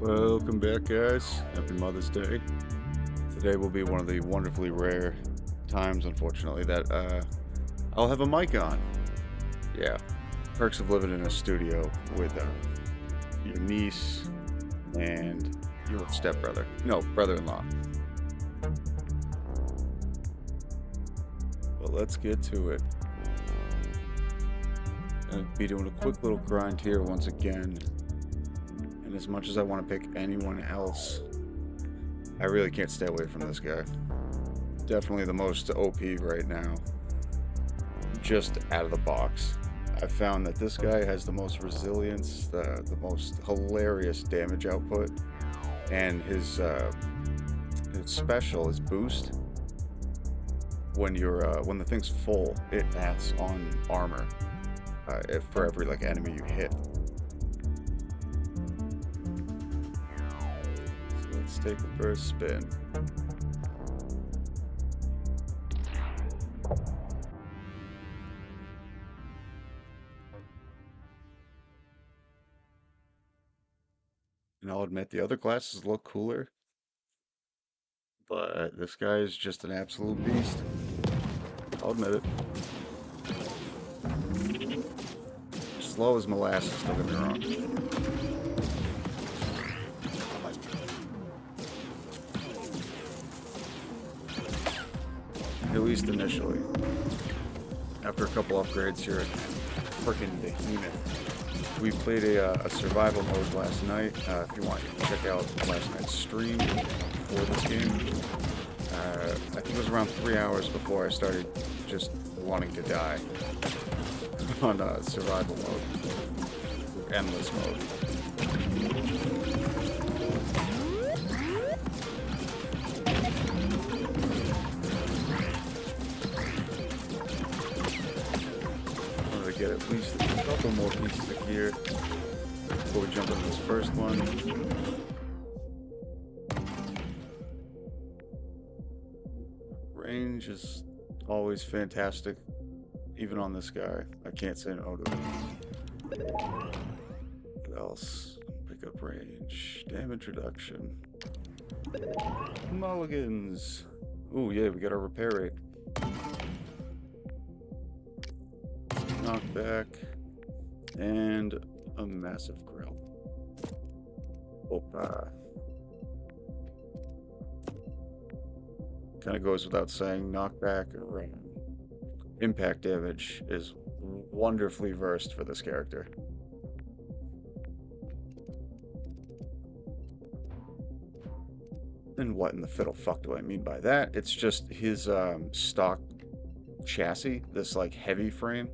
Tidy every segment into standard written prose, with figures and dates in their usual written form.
Welcome back, guys. Happy Mother's Day. Today will be one of the wonderfully rare times, unfortunately, that I'll have a mic on. Yeah, perks of living in a studio with your niece and your stepbrother. No, brother-in-law. But let's get to it. I'll be doing a quick little grind here once again. And as much as I want to pick anyone else, I really can't stay away from this guy. Definitely the most OP right now. Just out of the box. I found that this guy has the most resilience, the most hilarious damage output, and his special, his boost, when the thing's full, it adds on armor for every enemy you hit. Let's take the first spin. And I'll admit the other classes look cooler, but this guy is just an absolute beast. I'll admit it. Slow as molasses, don't get me wrong. At least initially. After a couple upgrades, you're a freaking behemoth. We played a survival mode last night. If you want, you can check out last night's stream for this game. I think it was around 3 hours before I started just wanting to die on survival mode, endless mode. Get at least a couple more pieces of gear before we jump into this first one. Range is always fantastic, even on this guy. I can't say no to it. What else? Pick up range, damage reduction, mulligans. Ooh, yeah, we got our repair rate. Knockback, and a massive grill. Opa. Kind of goes without saying, knockback or impact damage is wonderfully versed for this character. And what in the fiddle fuck do I mean by that? It's just his stock chassis, this heavy frame.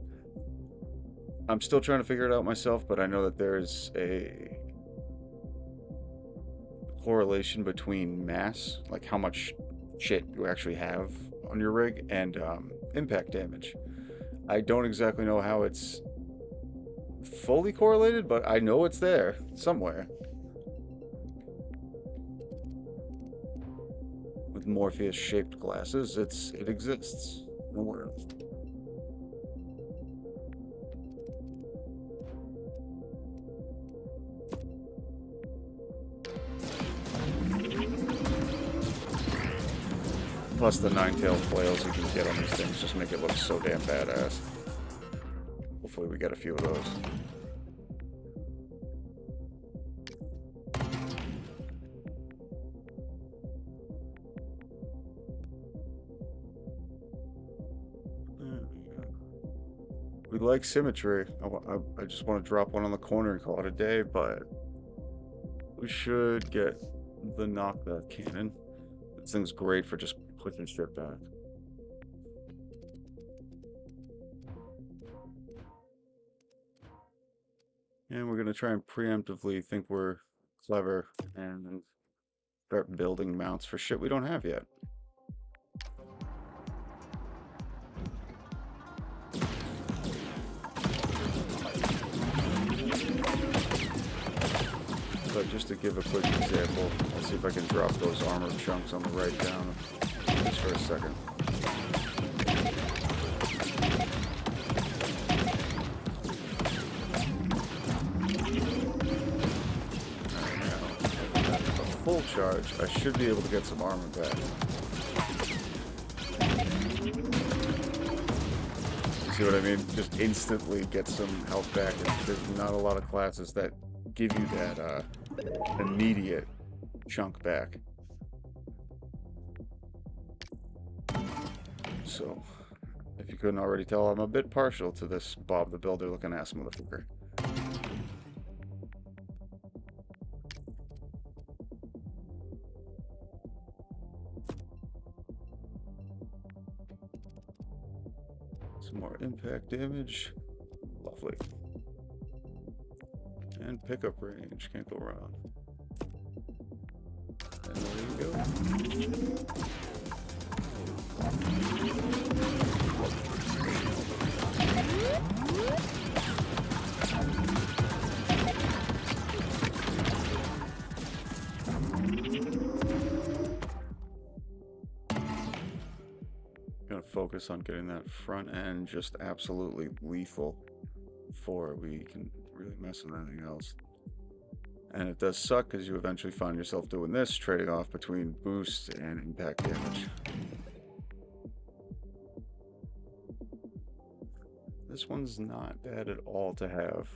I'm still trying to figure it out myself, but I know that there's a correlation between mass, like how much shit you actually have on your rig, and impact damage. I don't exactly know how it's fully correlated, but I know it's there somewhere. With Morpheus-shaped glasses, it exists nowhere. Plus the 9-tailed flails you can get on these things just make it look so damn badass. Hopefully we get a few of those. There we go. We like symmetry. I just want to drop one on the corner and call it a day, but we should get the knockback cannon. This thing's great for just pushing shit back. And we're going to try and preemptively think we're clever and start building mounts for shit we don't have yet. But just to give a quick example, I'll see if I can drop those armor chunks on the right down just for a second. full charge, I should be able to get some armor back. You see what I mean? Just instantly get some health back. There's not a lot of classes that give you that immediate chunk back. So, if you couldn't already tell, I'm a bit partial to this Bob the Builder looking ass motherfucker. Some more impact damage. Lovely. And pickup range. Can't go wrong. And there you go. Gonna focus on getting that front end just absolutely lethal before we can really mess with anything else. And it does suck because you eventually find yourself doing this, trading off between boost and impact damage. This one's not bad at all to have.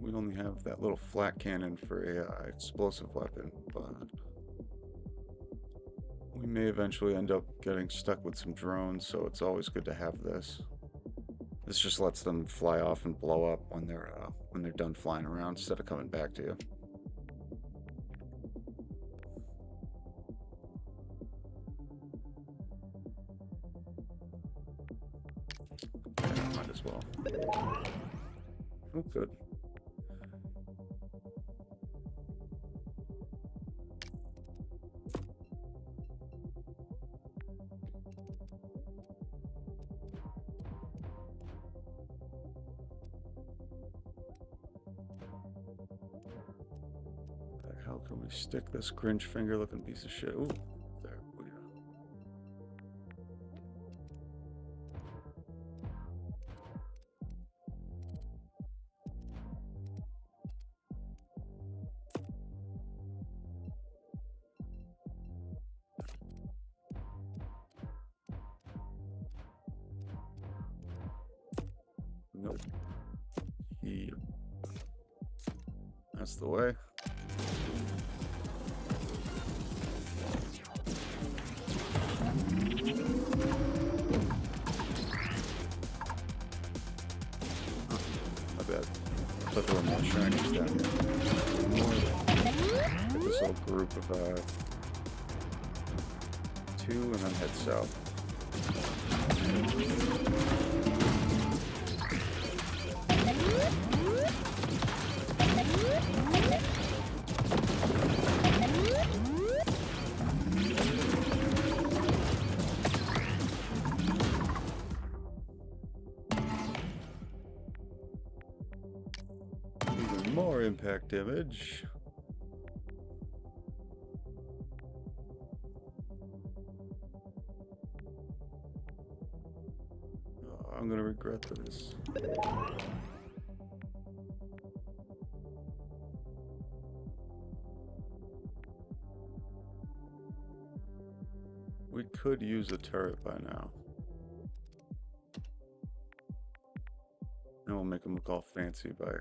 We only have that little flat cannon for a explosive weapon, but we may eventually end up getting stuck with some drones, so it's always good to have this. This just lets them fly off and blow up when they're done flying around instead of coming back to you. Yeah, might as well. Oh, good. How can we stick this Grinch finger looking piece of shit? Ooh, there we go. Nope. Yep. That's the way. But there were more shinies down here. Get this little group of 2 and then head south. More impact damage. Oh, I'm gonna regret this. We could use a turret by now. And we'll make them look all fancy by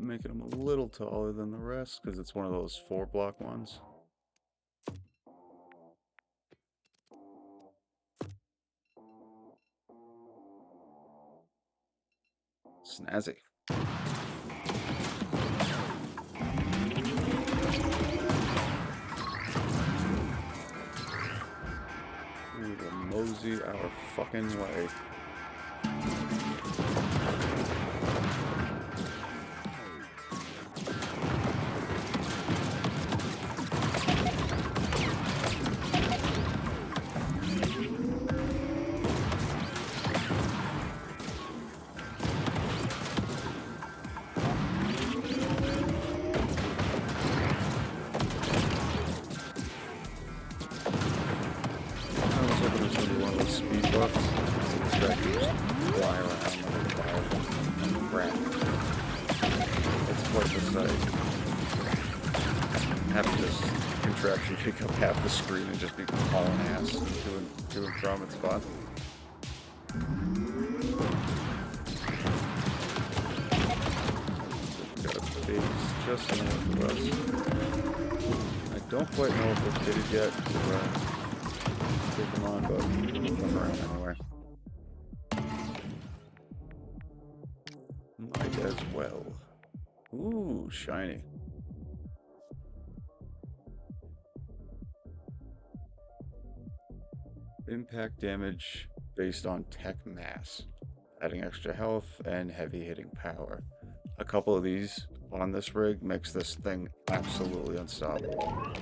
making them a little taller than the rest because it's one of those 4-block ones. Snazzy. We will mosey our fucking way. have this contraption pick up half the screen and just be hauling ass to and from its fun. Got a base just north of us. I don't quite know if they're fitted yet to take them on, but come around anyway. Might as well. Ooh, shiny. Impact damage based on tech mass, adding extra health and heavy hitting power. A couple of these on this rig makes this thing absolutely unstoppable.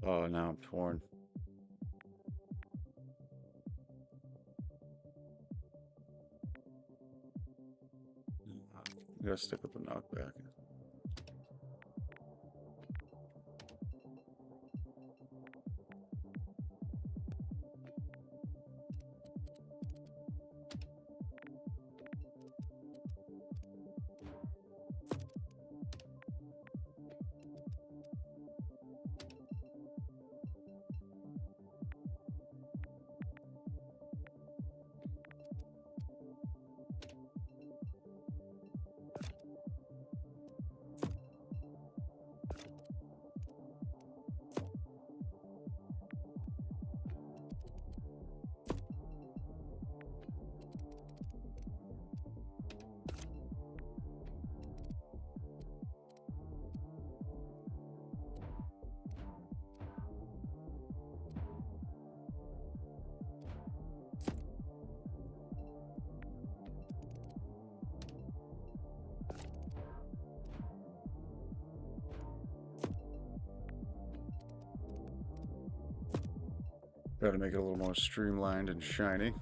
Oh, now I'm torn. I gotta stick with the knockback. Gotta make it a little more streamlined and shiny.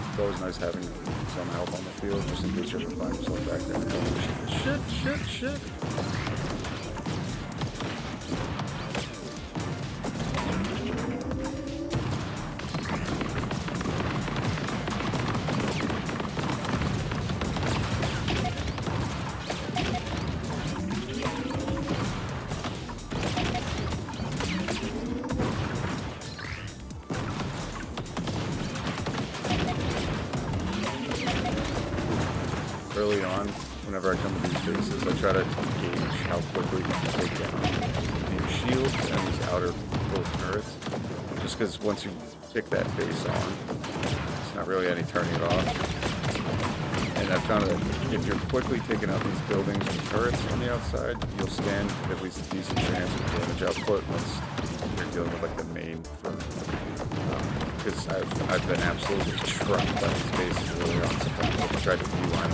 It's always nice having some help on the field, just in case you ever find yourself back there. Shit. Early on, whenever I come to these bases, I try to gauge how quickly you can take down these shields and these outer little turrets. Just because once you kick that base on, it's not really any turning it off. And I've found that if you're quickly taking out these buildings and turrets on the outside, you'll stand at least a decent chance of damage output once you're dealing with like the main front. Because I've been absolutely trucked by these bases early on. Sometimes I've tried to beeline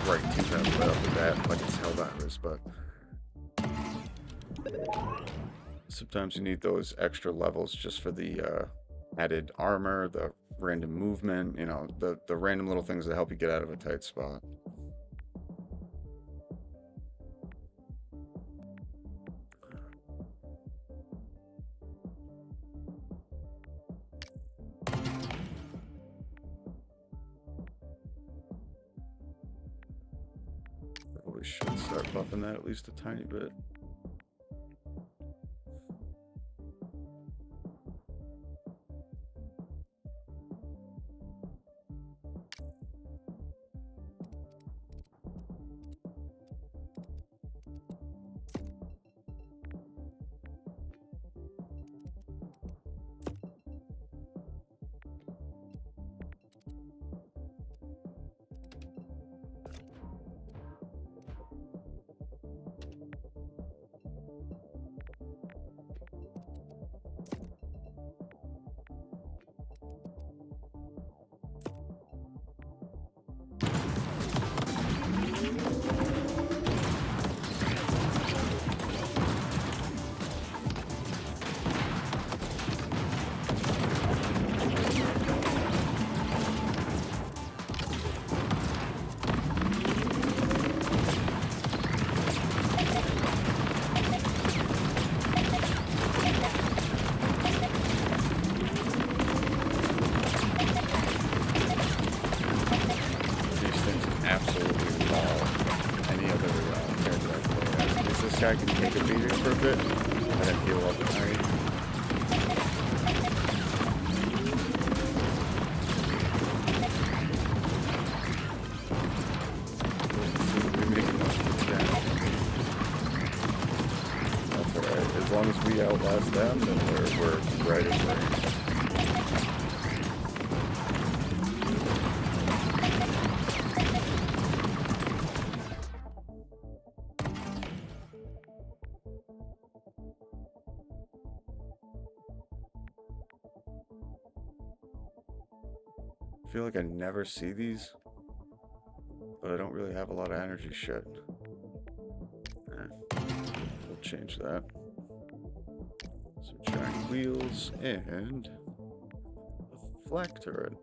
right to them right off the bat, like it's Helldivers, but sometimes you need those extra levels just for the added armor, the random movement, you know, the random little things that help you get out of a tight spot. Probably should start buffing that at least a tiny bit. bit. And then heal up at night. That's alright. As long as we outlast them, then we're right in range. I feel like I never see these, but I don't really have a lot of energy shit. We'll change that. Some giant wheels and a flak turret.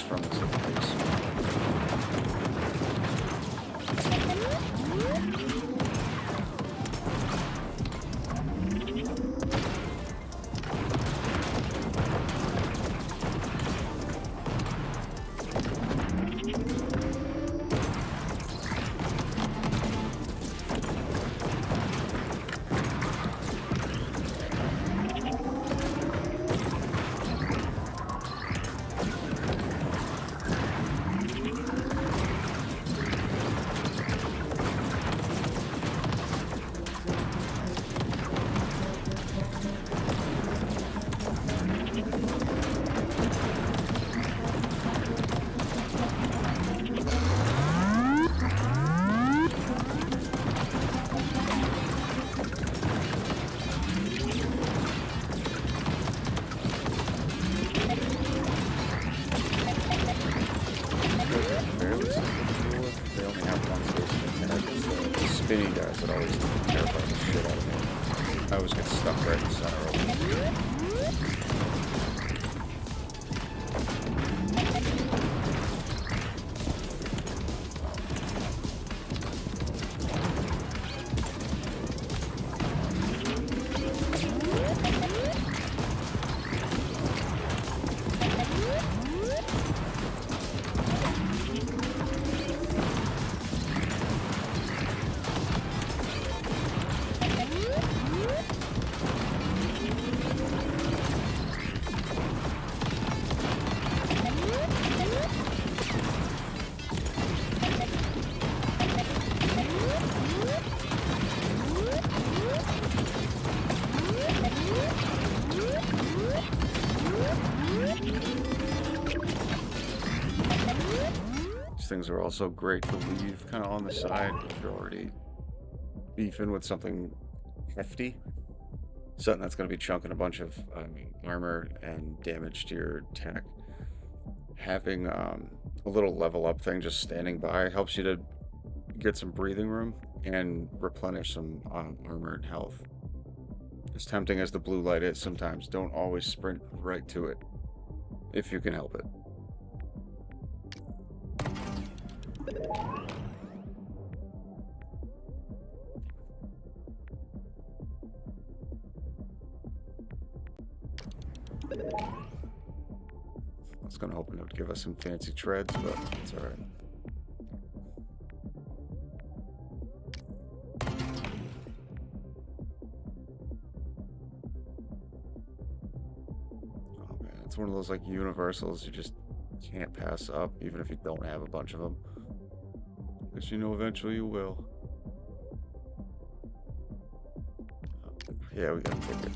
From its place. Spinny guys that always terrify the shit out of me. I always get stuck right in the center of them. Things are also great to leave kind of on the side if you're already beefing with something hefty. Something that's going to be chunking a bunch of armor and damage to your tech. Having a little level up thing just standing by helps you to get some breathing room and replenish some armor and health. As tempting as the blue light is sometimes, don't always sprint right to it if you can help it. I was kind of hoping it would give us some fancy treads, but it's alright. one of those like universals you just can't pass up, even if you don't have a bunch of them. Because you know eventually you will. Yeah, we gotta take it.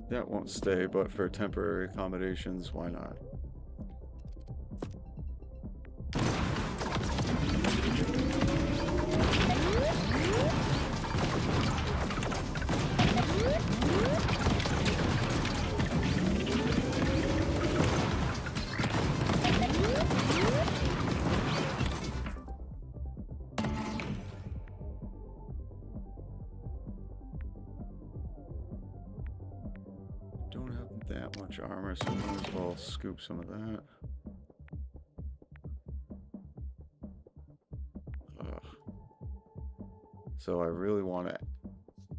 That won't stay, but for temporary accommodations, why not? Don't have that much armor, so I might as well scoop some of that. Ugh. So I really want to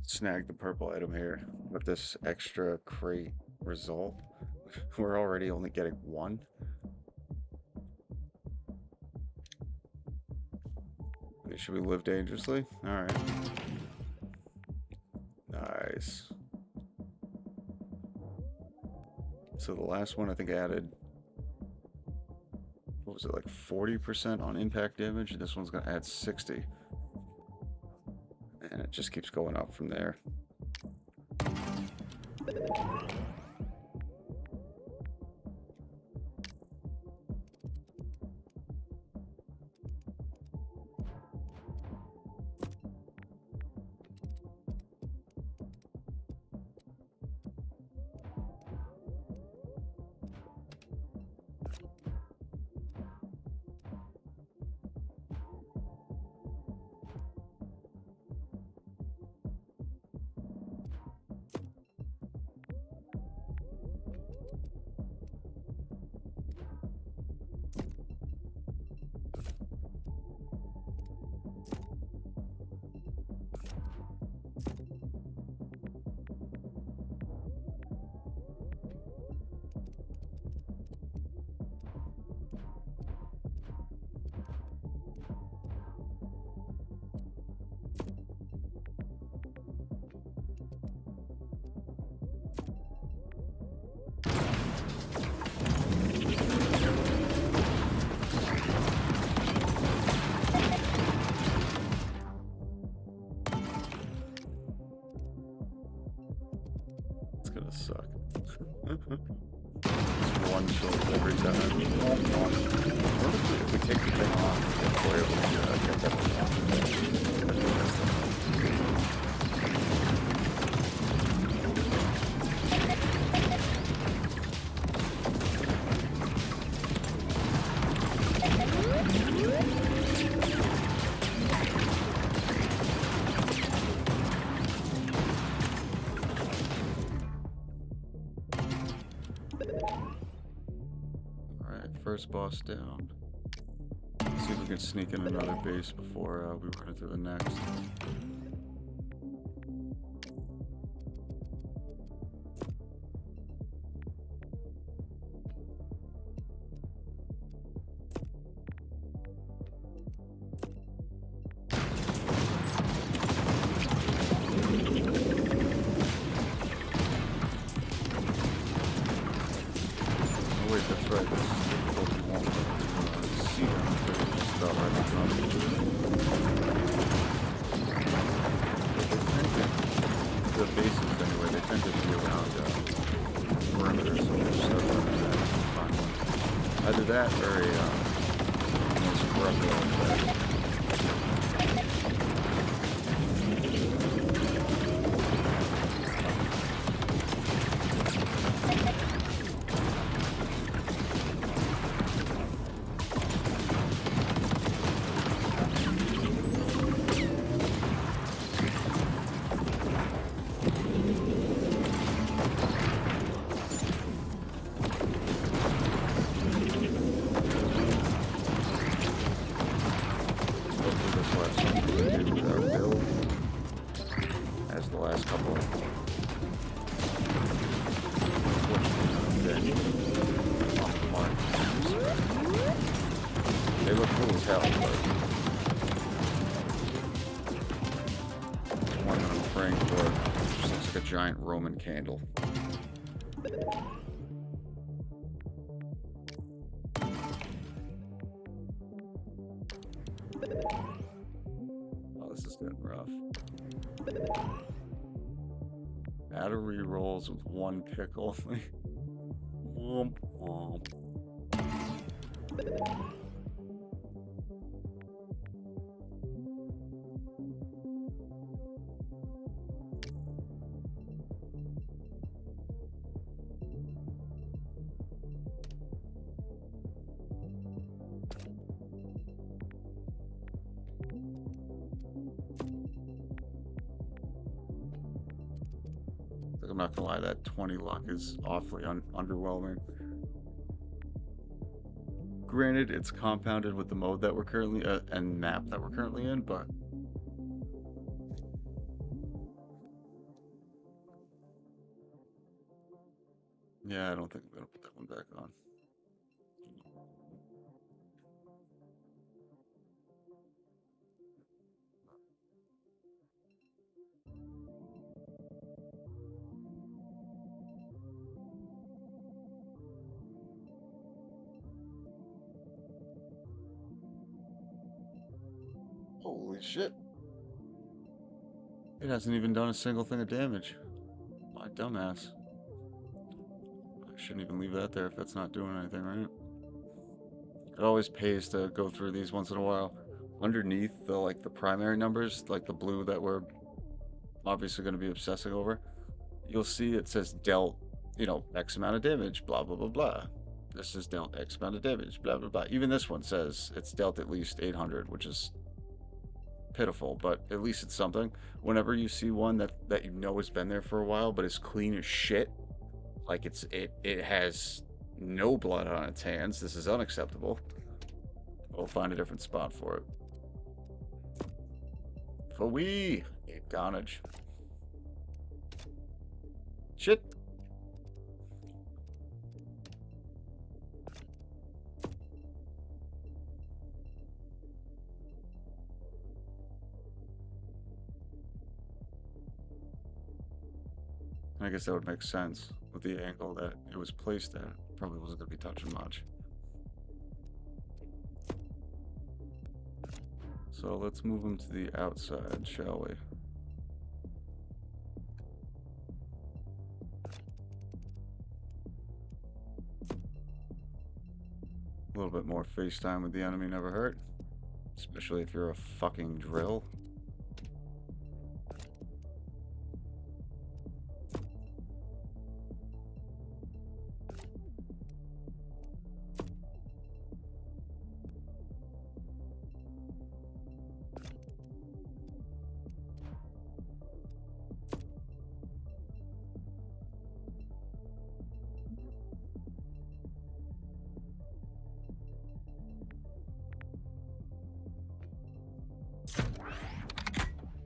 snag the purple item here with this extra crate result. We're already only getting one. Should we live dangerously? Alright. Nice. So the last one I think added, what was it, like 40% on impact damage? This one's gonna add 60. And it just keeps going up from there. Gonna suck. Just one choice every time. If we take the thing off, we're able to get that one off. First boss down. Let's see if we can sneak in another base before we run into the next. Oh wait, that's right. This is difficult. You won't see them. They just start right in front of you. The bases anyway, they tend to be around perimeter, so we'll just start running that and find one. Either that or a most corrupt one. as the last couple. They look cool as hell, but the one that I'm praying for just looks like a giant Roman candle. Oh, this is getting rough. Battery rolls with one pickle. Womp womp. I'm not gonna lie, that 20 luck is awfully underwhelming. Granted, it's compounded with the mode that we're currently and map that we're currently in, but yeah, I don't think I'm gonna put that one back on. Holy shit. It hasn't even done a single thing of damage. My dumbass. I shouldn't even leave that there if that's not doing anything, right? It always pays to go through these once in a while. Underneath the primary numbers, like the blue that we're obviously going to be obsessing over, you'll see it says dealt, X amount of damage, blah, blah, blah, blah. This is dealt X amount of damage, blah, blah, blah. Even this one says it's dealt at least 800, which is pitiful, but at least it's something. Whenever you see one that you know has been there for a while, but is clean as shit, like it has no blood on its hands, this is unacceptable. We'll find a different spot for it. For we carnage. Shit. I guess that would make sense with the angle that it was placed at. Probably wasn't going to be touching much. So let's move them to the outside, shall we? A little bit more FaceTime with the enemy never hurt. Especially if you're a fucking drill.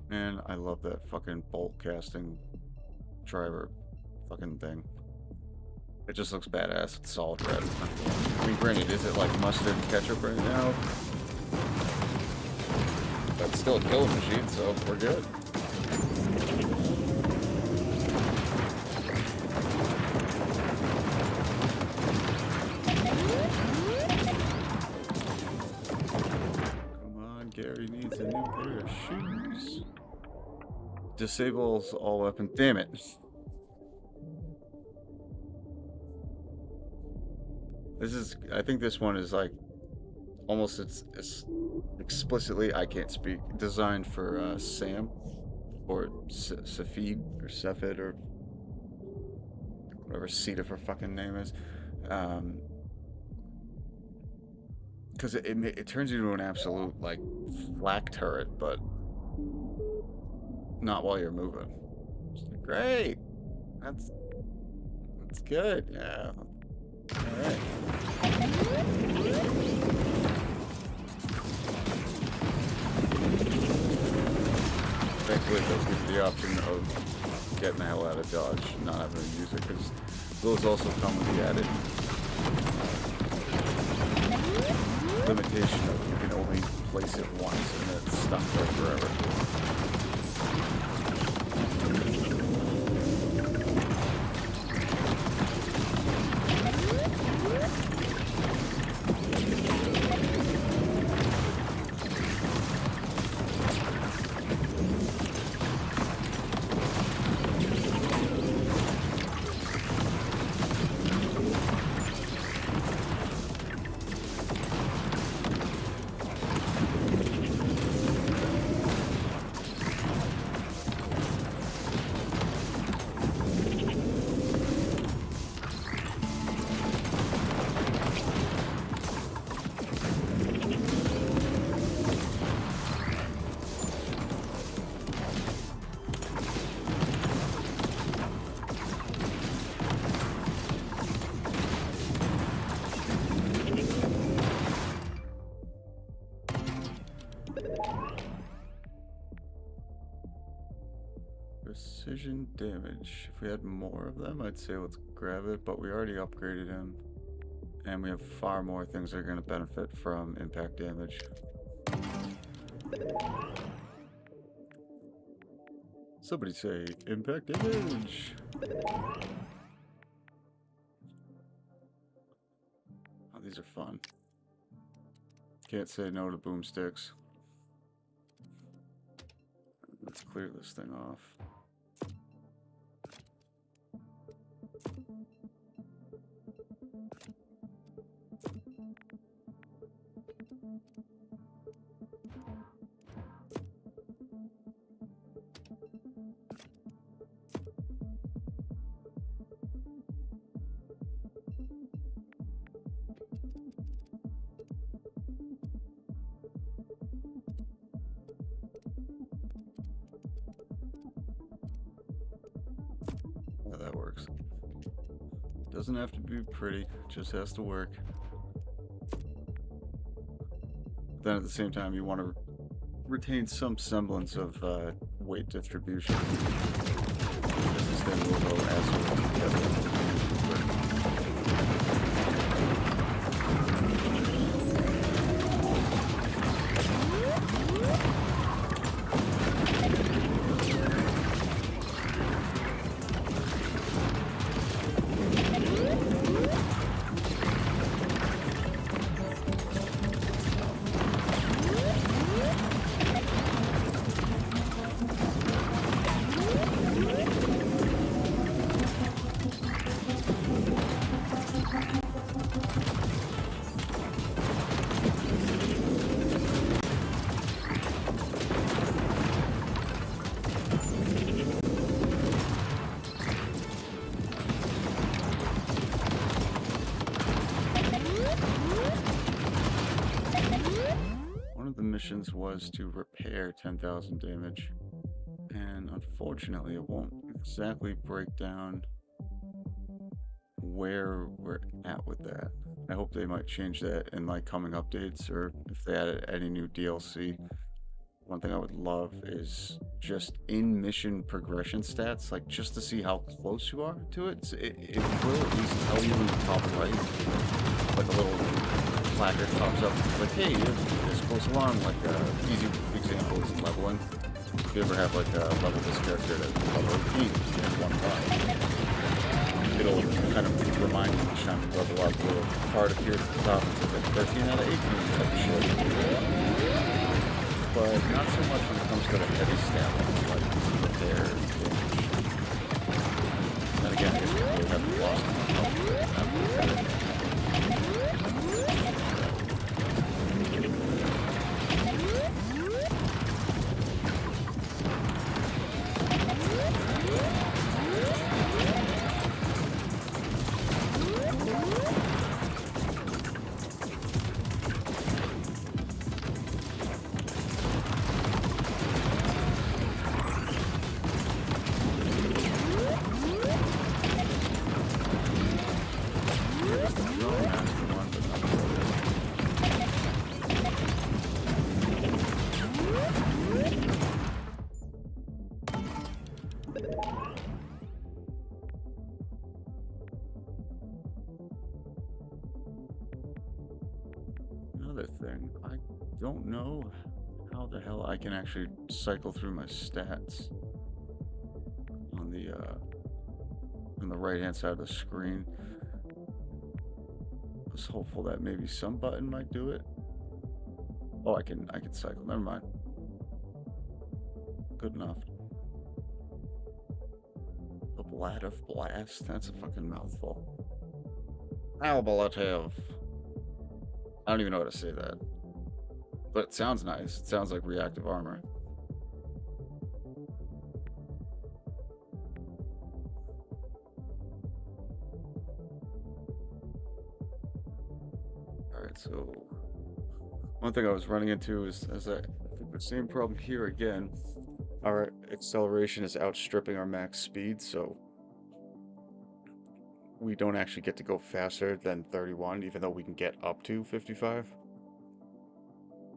Man, I love that fucking bolt casting driver fucking thing. It just looks badass. It's solid red. I mean, granted, is it like mustard and ketchup right now? But it's still a killing machine, so we're good. Come on, Gary needs a new pair of shoes. Disables all weapons. Damn it. I think this one is like almost it's explicitly, I can't speak, designed for Sam or Safid or Sefid or whatever Sita her fucking name is. Because it turns you into an absolute like flak turret, but not while you're moving. Great. That's good. Yeah. All right. Thank Hopefully it does give you the option of getting the hell out of dodge, not having to use it, because those also come with the added limitation of you can only place it once and it's stuck there forever. Precision damage. If we had more of them, I'd say let's grab it, but we already upgraded him. And we have far more things that are going to benefit from impact damage. Somebody say, impact damage! Oh, these are fun. Can't say no to boomsticks. Let's clear this thing off. That works. Doesn't have to be pretty, just has to work. Then at the same time, you want to retain some semblance of weight distribution. This thing will go as well together. Missions was to repair 10,000 damage, and unfortunately it won't exactly break down where we're at with that. I hope they might change that in like coming updates, or if they added any new DLC. One thing I would love is just in mission progression stats, like just to see how close you are to it. So it will at least tell you in the top right, like a little placard pops up, like, hey, you're this close along. Like, easy example is leveling. If you ever have like level this character to level 18 in one run, it'll kind of remind you each time you level up. A little card appears at the top and says like 13 out of 18 type of shit. But not so much when it comes to the heavy stat ones like repair and damage. And again, I guess we really haven't lost enough. Another thing, I don't know how the hell I can actually cycle through my stats on the right hand side of the screen. I was hopeful that maybe some button might do it. Oh, I can cycle. Never mind. Good enough. A blad of blast. That's a fucking mouthful. Albalative. I don't even know how to say that. But it sounds nice. It sounds like reactive armor. Alright, so one thing I was running into is the same problem here again. Our acceleration is outstripping our max speed, so we don't actually get to go faster than 31, even though we can get up to 55.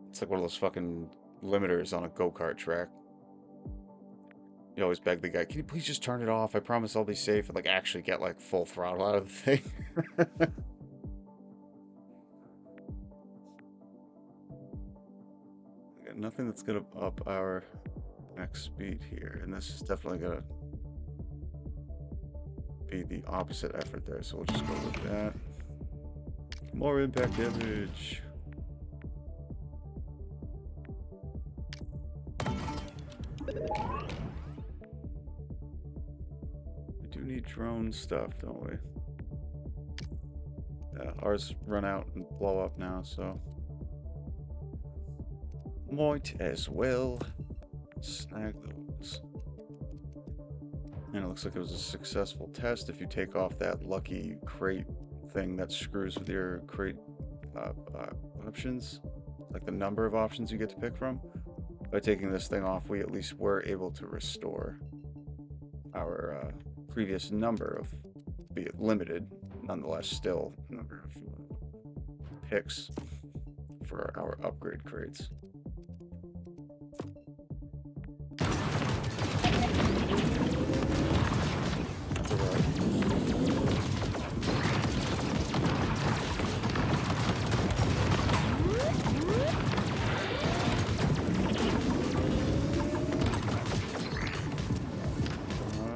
It's like one of those fucking limiters on a go-kart track. You always beg the guy, can you please just turn it off? I promise I'll be safe, and like actually get like full throttle out of the thing. Got nothing that's gonna up our max speed here, and this is definitely gonna be the opposite effort there, so we'll just go with that. More impact damage. We do need drone stuff, don't we? Ours run out and blow up now, so might as well snag those. And it looks like it was a successful test if you take off that lucky crate thing that screws with your crate options, like the number of options you get to pick from. By taking this thing off, we at least were able to restore our previous number of, be it limited, nonetheless still number of picks for our upgrade crates.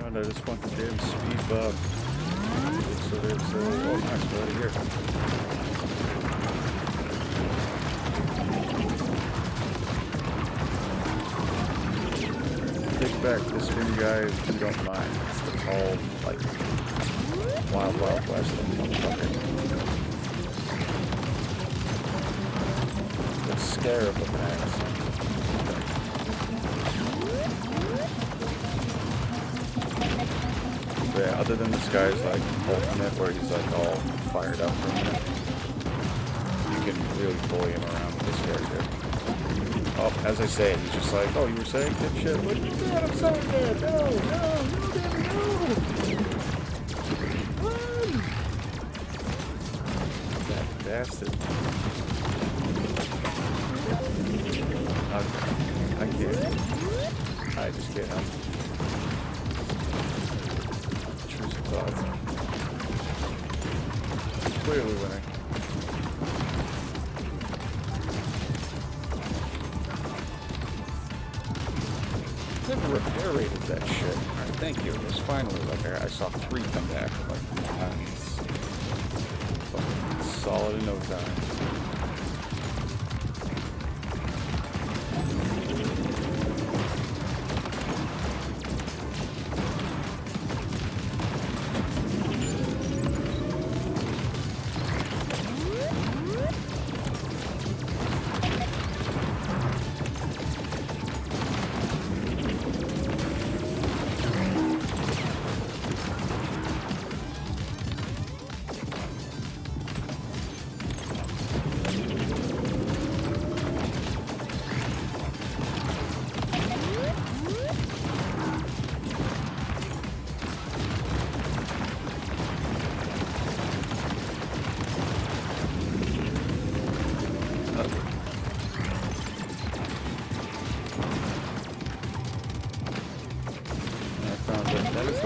I just want the damn speed buff. So there's oh nice, right here. Take back this mini guy if you don't mind. It's the tall, like, Wild West motherfucker. The scarab of that. Yeah, other than this guy's like ultimate where he's like all fired up for a minute, you can really bully him around with this character. Oh, as I say it, he's just like, oh, you were saying good shit? What did you say? I'm so dead! No, baby, no! Run! That bastard. Okay, I can't. I just can't help it. Clearly winning. I never repair rated that shit. Alright, thank you. It was finally like I saw 3 come back. Like, nice. Fucking solid in no time.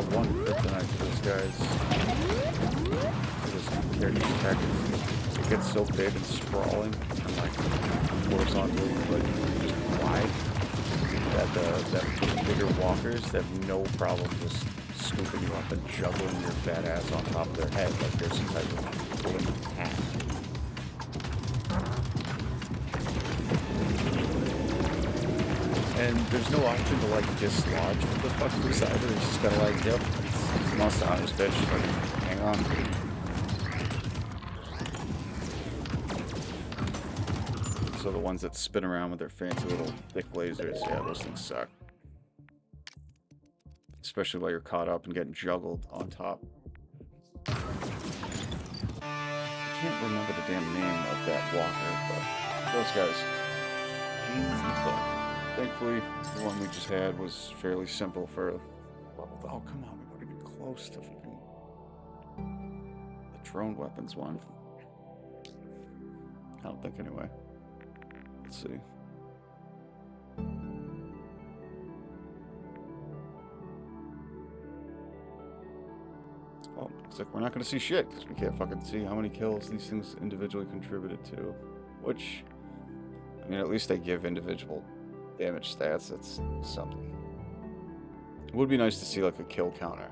have one kryptonite for this guy's character tactics. It gets so big and sprawling and like horizontally, but just wide that bigger walkers have no problem just scooping you up and juggling your fat ass on top of their head like there's some type of blind cat. And there's no option to like dislodge the fuckers either. It's just kind of like, yep, it's monster on this bitch. Like, hang on. So the ones that spin around with their fancy little thick lasers, yeah, those things suck. Especially while you're caught up and getting juggled on top. I can't remember the damn name of that walker, but those guys. Thankfully, the one we just had was fairly simple for... Oh, come on, we gotta get close to fucking... the drone weapons one. I don't think anyway. Let's see. Oh, looks like we're not gonna see shit, because we can't fucking see how many kills these things individually contributed to. Which, I mean, at least they give individual damage stats. That's something. It would be nice to see like a kill counter.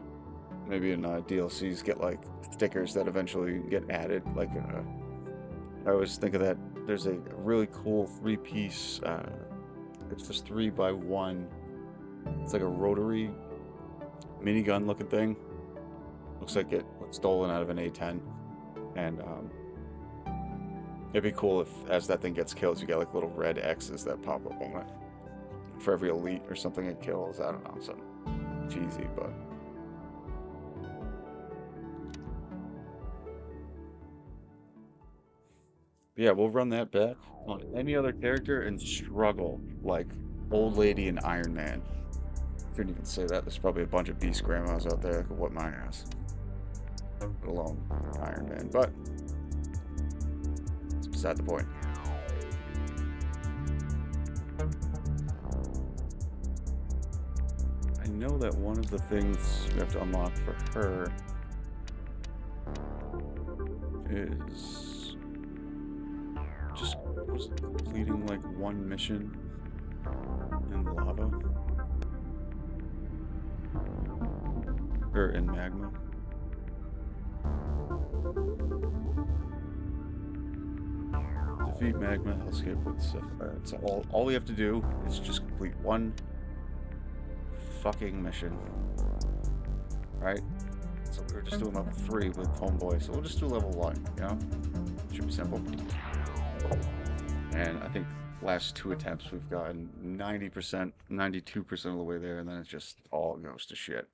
Maybe in DLCs get like stickers that eventually get added. Like, I always think of that. There's a really cool 3-piece. It's just 3x1. It's like a rotary minigun looking thing. Looks like it was stolen out of an A10, and it'd be cool if, as that thing gets killed, you get like little red X's that pop up on it for every elite or something it kills. I don't know, something cheesy, but yeah, we'll run that back on any other character and struggle like old lady and Iron Man. Couldn't even say that. There's probably a bunch of beast grandmas out there that could whip my ass. Let alone Iron Man, but it's beside the point. I know that one of the things we have to unlock for her is just completing like one mission in lava or in magma. Defeat magma, hellscape with stuff. Alright, so all we have to do is just complete one fucking mission. Right? So we were just doing level 3 with Homeboy, so we'll just do level 1, you know? Should be simple. And I think last 2 attempts we've gotten 90%, 92% of the way there, and then it just all goes to shit.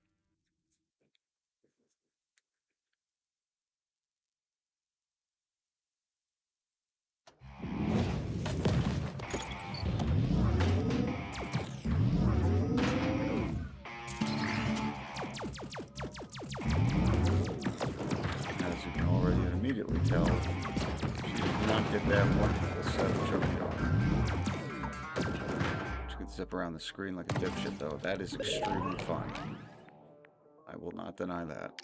Immediately tell she did not get that wonderful set of trophy. She can zip around the screen like a dipshit, though. That is extremely fun. I will not deny that.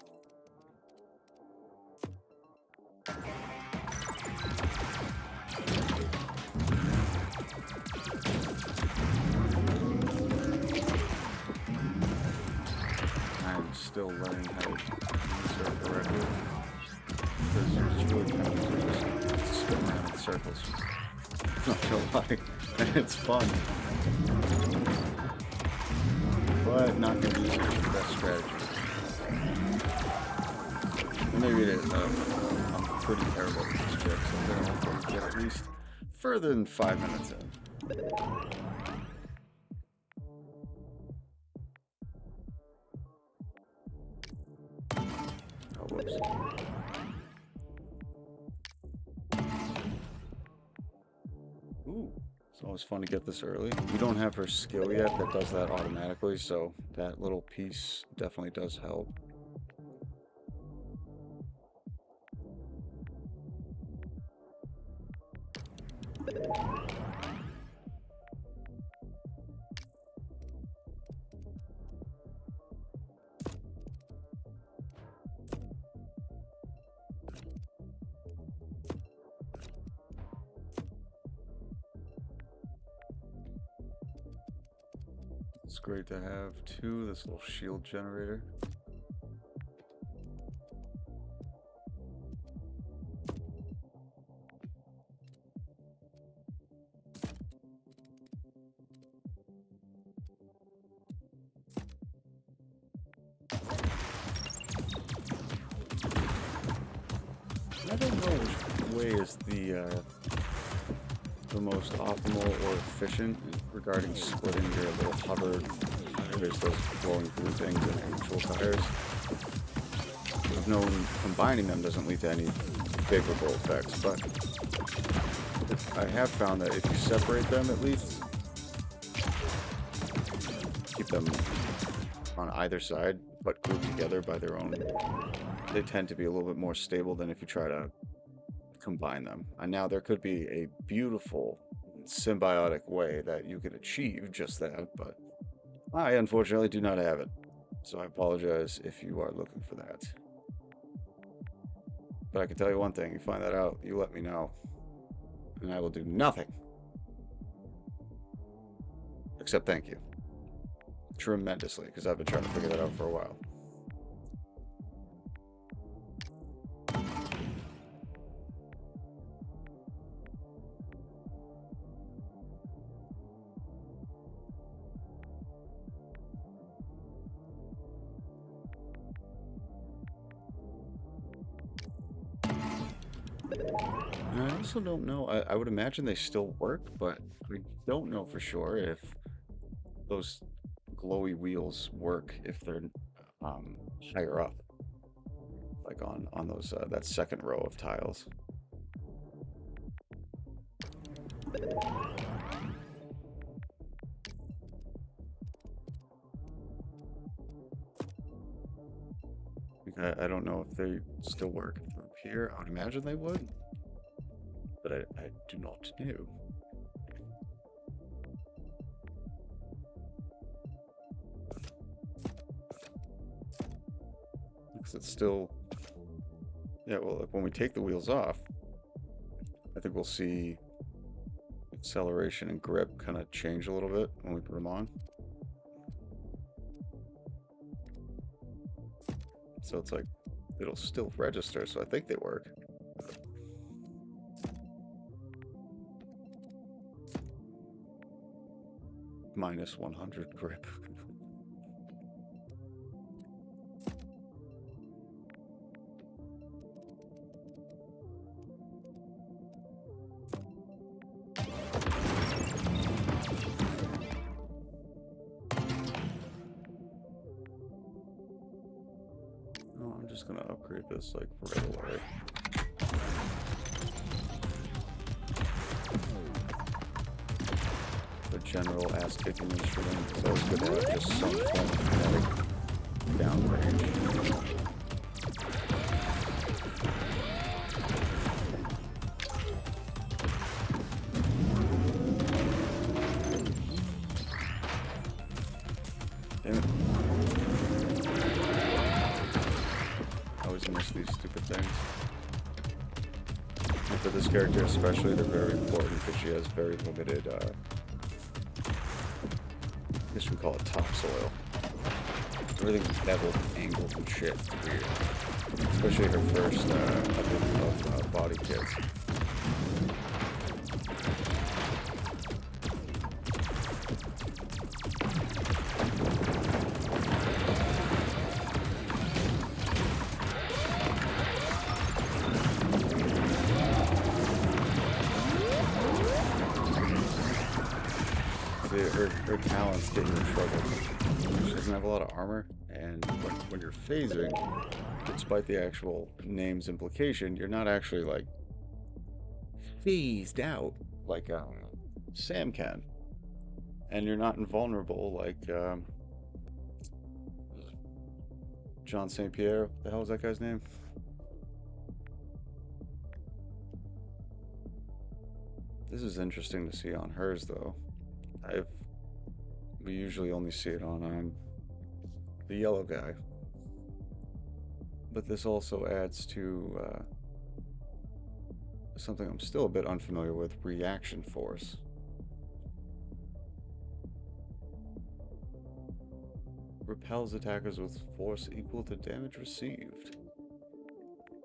I'm still learning how to use her correctly. Because you're just really kind of just spin around in circles. Not gonna lie, and it's fun. But not gonna be the best strategy. Maybe it is. I'm pretty terrible at these tricks. I'm gonna have to get at least further than 5 minutes in. Oh, whoops. Ooh, it's always fun to get this early. We don't have her skill yet that does that automatically, so that little piece definitely does help. great to have too, this little shield generator. I don't know which way is the most optimal or efficient regarding splitting your little hover. There's those glowing blue things in actual tires. I've known combining them doesn't lead to any favorable effects, but I have found that if you separate them at least, keep them on either side, but grouped together by their own, they tend to be a little bit more stable than if you try to combine them. And now there could be a beautiful symbiotic way that you could achieve just that, but I unfortunately do not have it. So I apologize if you are looking for that. But I can tell you one thing, you find that out, you let me know. And I will do nothing. Except thank you. Tremendously, because I've been trying to figure that out for a while. And I also don't know, I would imagine they still work, but we don't know for sure if those glowy wheels work if they're higher up, like on those that second row of tiles. I don't know if they still work from here. I would imagine they would, but I do not know. Because it's still, yeah, well, like when we take the wheels off, I think we'll see acceleration and grip kind of change a little bit when we put them on. So it's like, it'll still register, so I think they work. Minus 100 grip. Oh, I'm just gonna upgrade this like right away. The general ass-kicking instrument is always good to have just some form of kinetic downrange. Damn it. I always miss these stupid things. And for this character especially, they're very important because she has very limited, I guess we call it topsoil. Everything's beveled and angled and shit. It's weird. Especially her first couple of body kits. Her talents get you in trouble. She doesn't have a lot of armor, and when you're phasing, despite the actual name's implication, you're not actually like phased out like Sam can, and you're not invulnerable like John St. Pierre. What the hell is that guy's name? This is interesting to see on hers though. We usually only see it on the yellow guy, but this also adds to something I'm still a bit unfamiliar with: reaction force. repels attackers with force equal to damage received.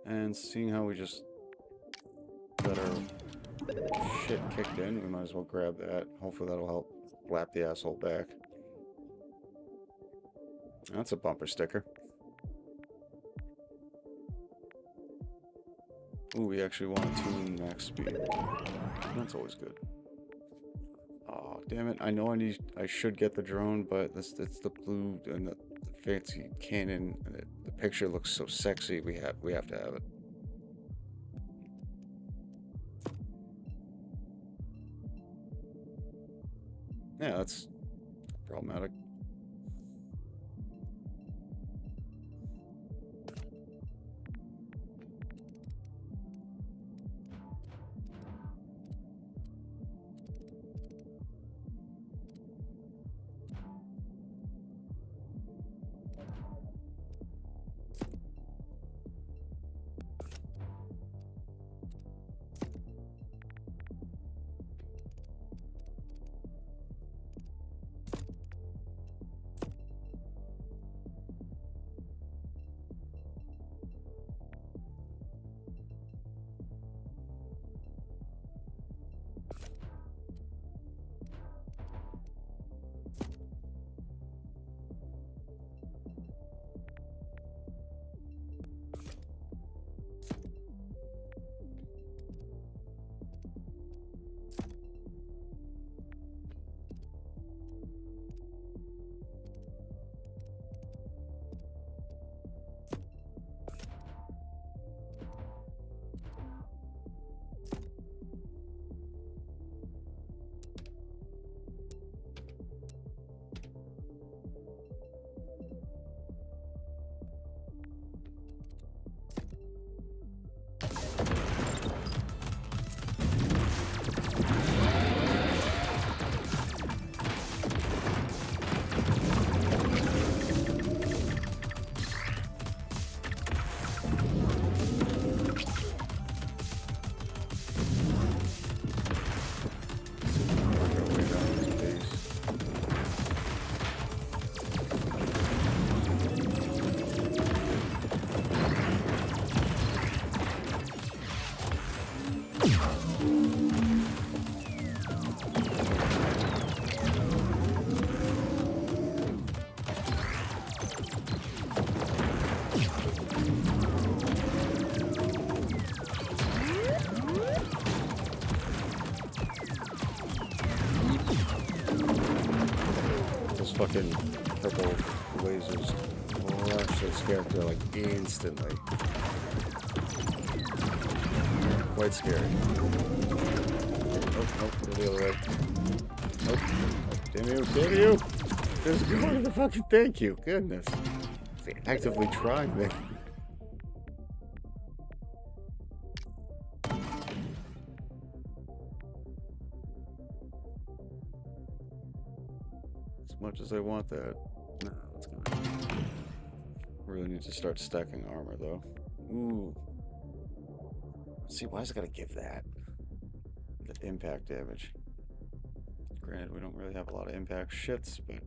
And seeing how we just got our shit kicked in, we might as well grab that. Hopefully that'll help flap the asshole back. That's a bumper sticker. Ooh, we actually want to tune max speed. That's always good. Oh, damn it. I know I should get the drone, but it's the blue and the fancy cannon. And the picture looks so sexy. We have to have it. Yeah, that's problematic. Fucking purple lasers rush this character like instantly. Quite scary. Oh, go the other way. Oh, damn you! There's going to fucking thank you. Goodness. They actively trying me. As much as I want that. No, that's gonna. Really need to start stacking armor though. Ooh. See, why is it gotta give that? The impact damage. Granted, we don't really have a lot of impact shits, but.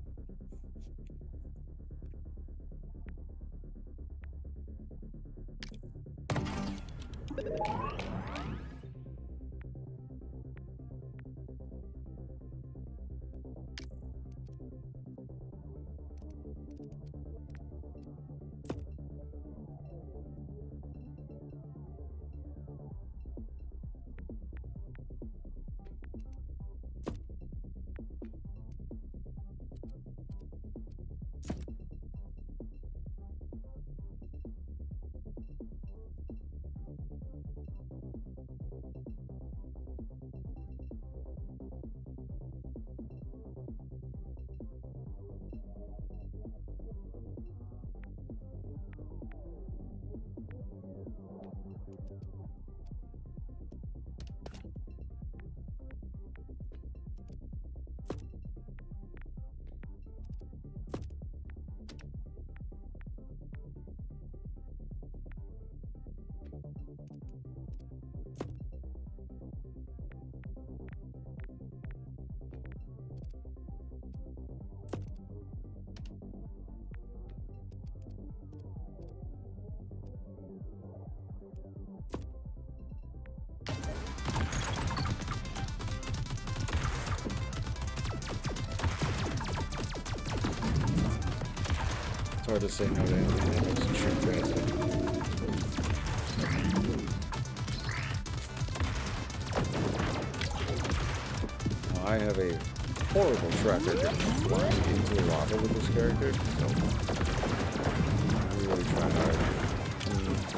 hard to say no to anything that makes you shoot faster. Now, I have a horrible track record of flying into the lava with this character, so I'm really trying hard to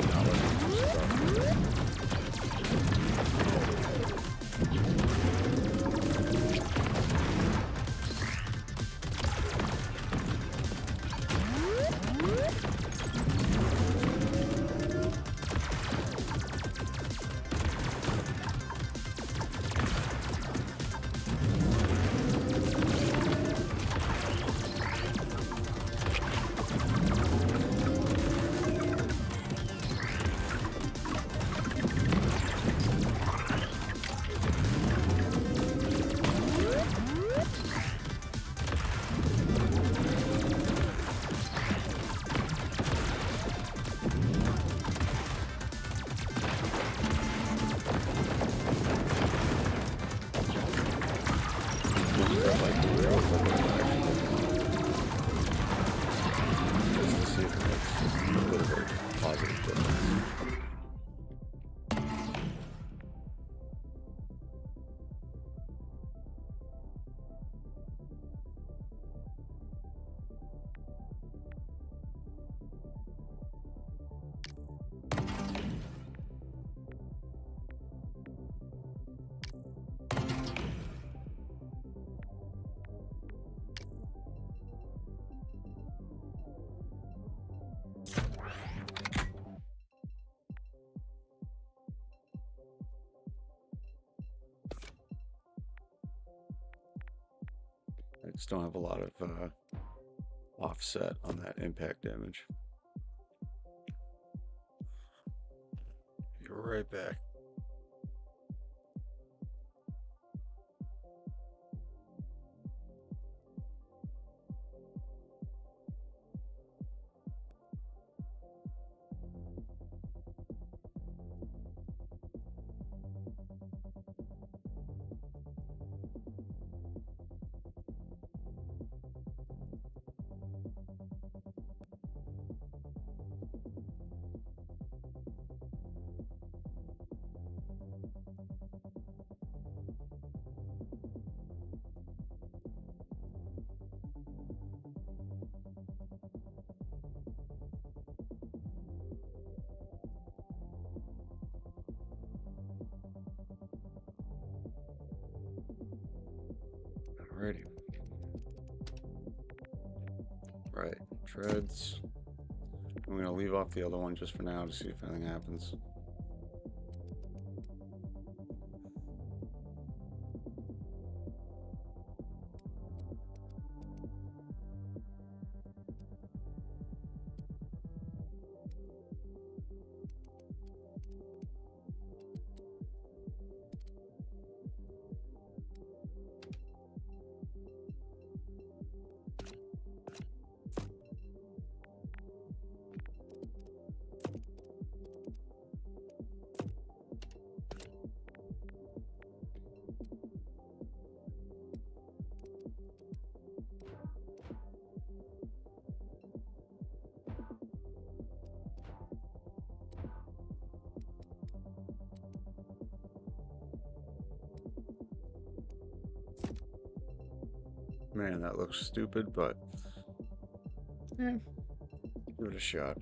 not let him do stuff. Just to see if it makes a little bit of positive difference. I just don't have a lot of offset on that impact damage. You're right back. Alrighty. Right, treads. I'm gonna leave off the other one just for now to see if anything happens. Man, that looks stupid, but give it a shot.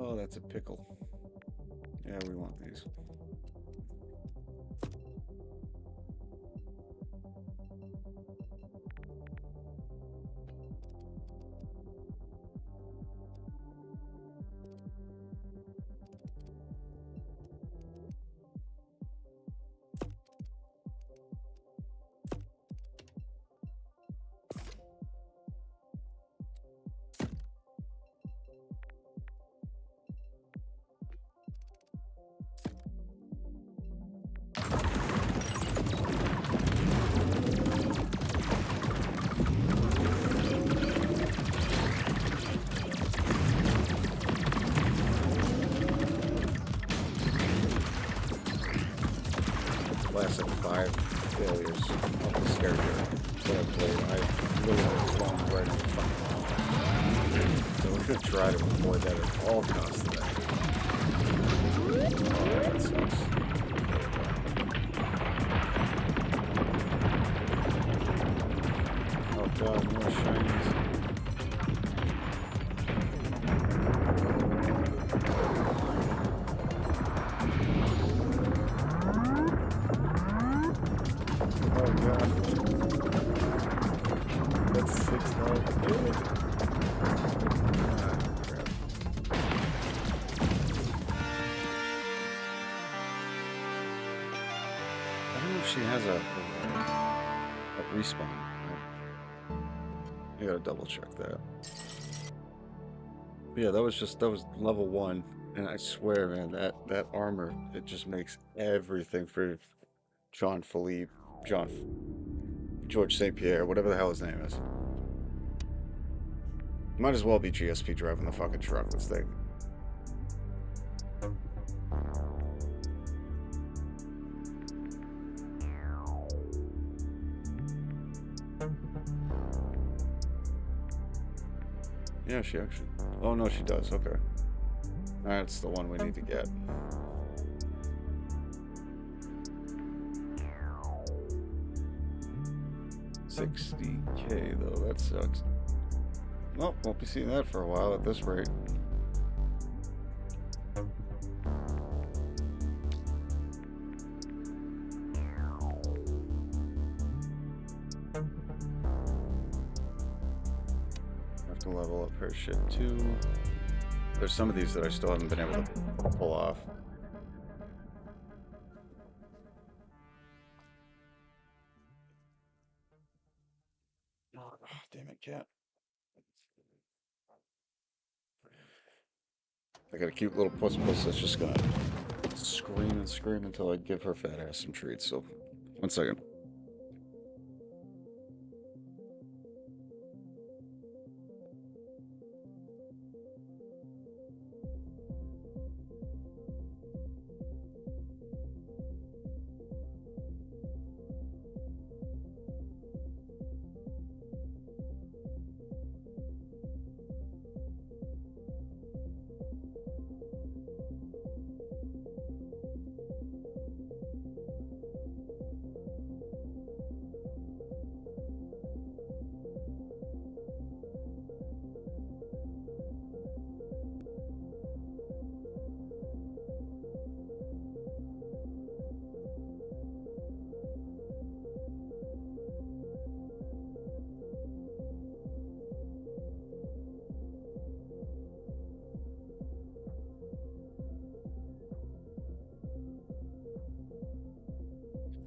Oh, that's a pickle. Yeah, we want these. Last of 5 failures of the scare that I played. I literally was long right in the fucking wall. So we should try to avoid that at all costs today. Oh, that sucks. Oh god, more shinies. Oh god. That's 6 health. Ah, crap. I don't know if she has a respawn. I gotta double check that. But yeah, that was level 1, and I swear, man, that armor, it just makes everything for George St. Pierre, whatever the hell his name is. Might as well be GSP driving the fucking truck, this thing. Yeah, she actually... Oh, no, she does. Okay. That's the one we need to get. $60K, though. That sucks. Well, won't be seeing that for a while at this rate. Have to level up her shit too. There's some of these that I still haven't been able to pull off. Oh, damn it, cat. I got a cute little puss that's just gonna scream and scream until I give her fat ass some treats, so 1 second.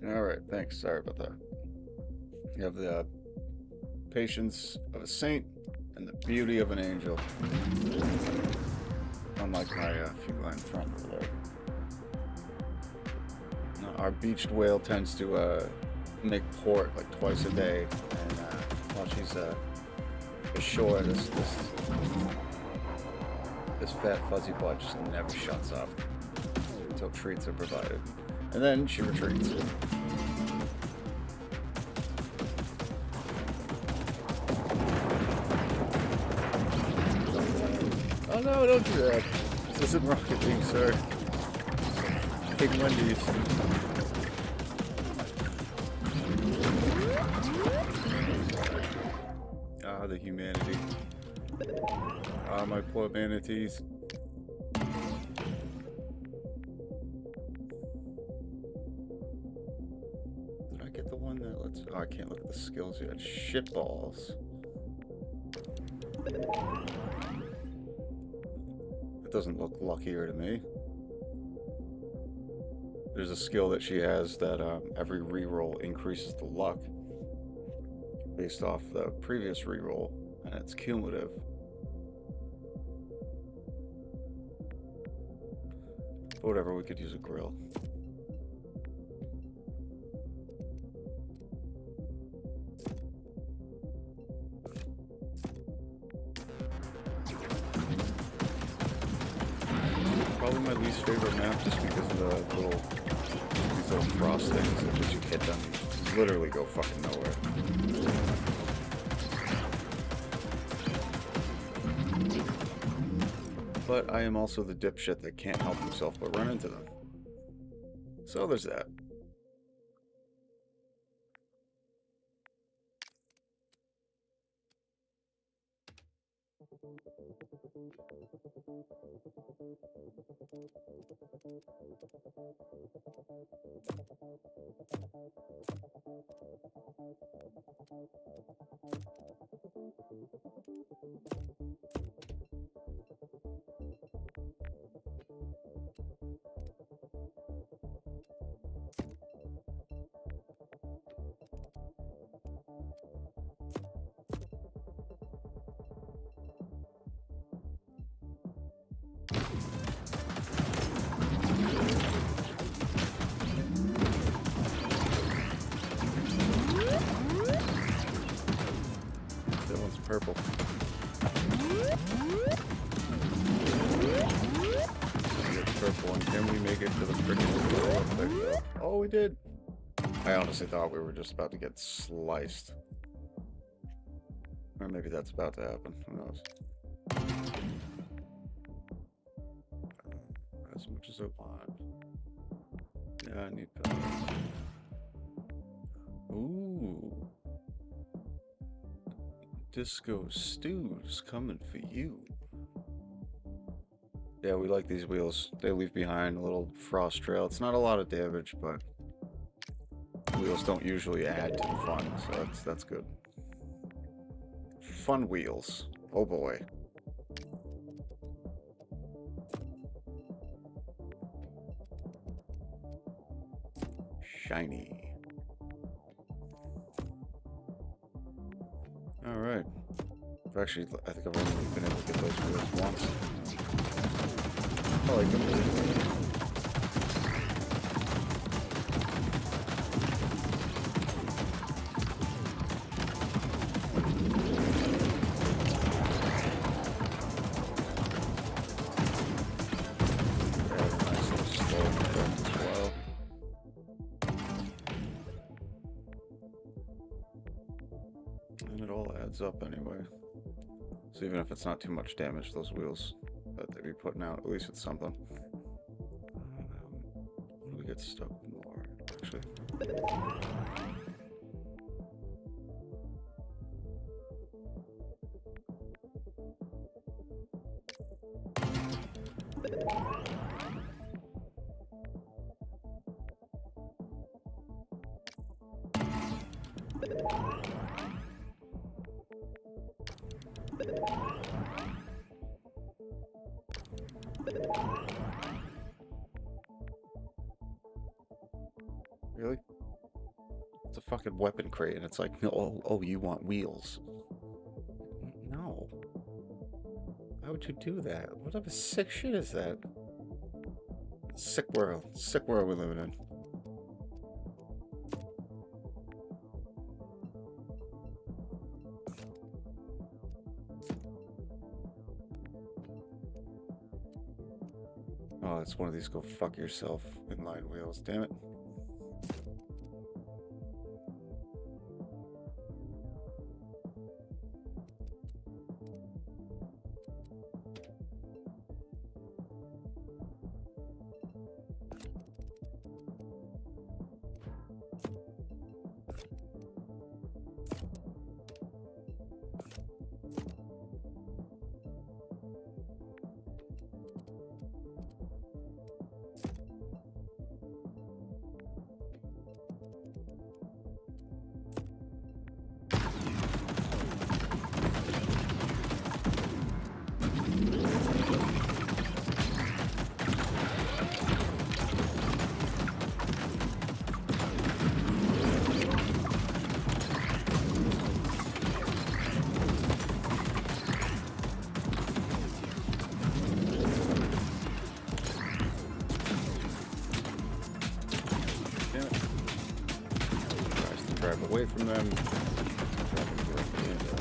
Alright, thanks. Sorry about that. You have the patience of a saint and the beauty of an angel. Unlike my feline friend over there. Our beached whale tends to make port like twice a day, and while she's ashore, this fat fuzzy butt just never shuts up until treats are provided. And then she retreats. Oh no, don't do that. This isn't Rocket League, sir. Big Wendy's. the humanity. Ah, my poor manatees. Did I get the one that lets... Oh, I can't look at the skills yet. Shitballs. It doesn't look luckier to me. There's a skill that she has that every reroll increases the luck based off the previous reroll, and it's cumulative. But whatever, we could use a grill. Probably my least favorite map just because of the these little frost things that once you hit them, literally go fucking nowhere. But I am also the dipshit that can't help himself but run into them. So there's that. Purple. Get the purple one. Can we make it to the freaking door up there? Oh, we did. I honestly thought we were just about to get sliced. Or maybe that's about to happen. Who knows? As much as I want. Yeah, I need pillars. Ooh. Disco Stew's coming for you. Yeah, we like these wheels. They leave behind a little frost trail. It's not a lot of damage, but wheels don't usually add to the fun, so that's good. Fun wheels. Oh boy. Shiny. Alright. Actually, I think I've only been able to get those wheels once. I like them. Up anyway, so even if it's not too much damage, those wheels that they be putting out, at least it's something. What do we get stuck more actually? Really? It's a fucking weapon crate, and it's like, oh, you want wheels? No. Why would you do that? What type of sick shit is that? Sick world we're living in. Oh, it's one of these go fuck yourself inline wheels. Damn it. drive away from them. Driving directly into them.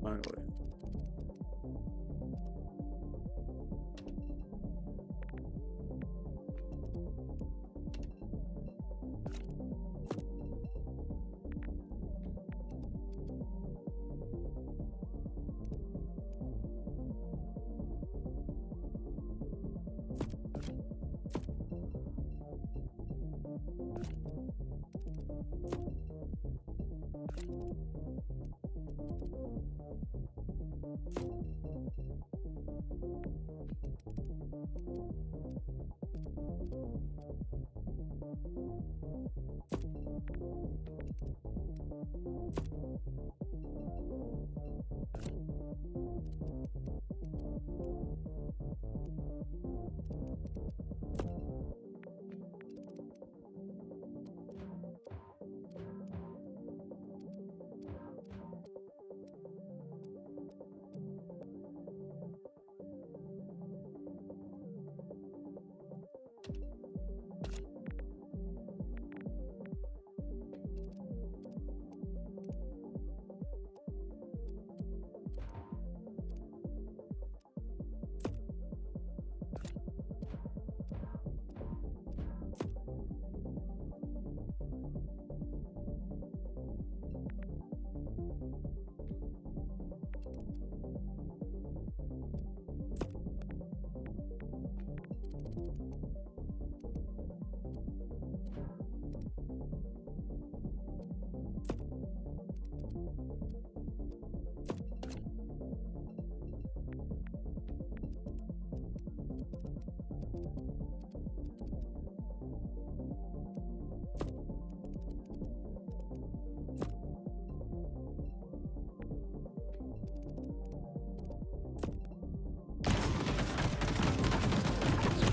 Finally.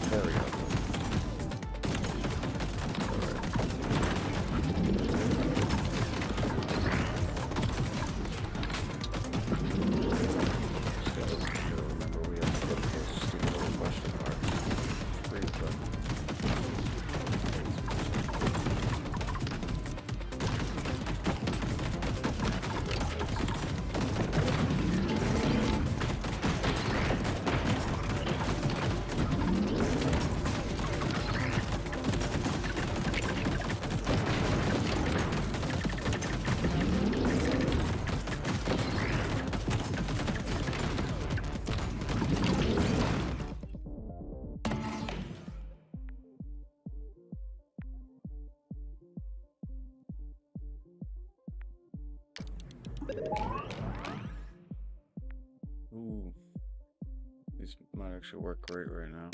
There we go. Ooh, these might actually work great right now.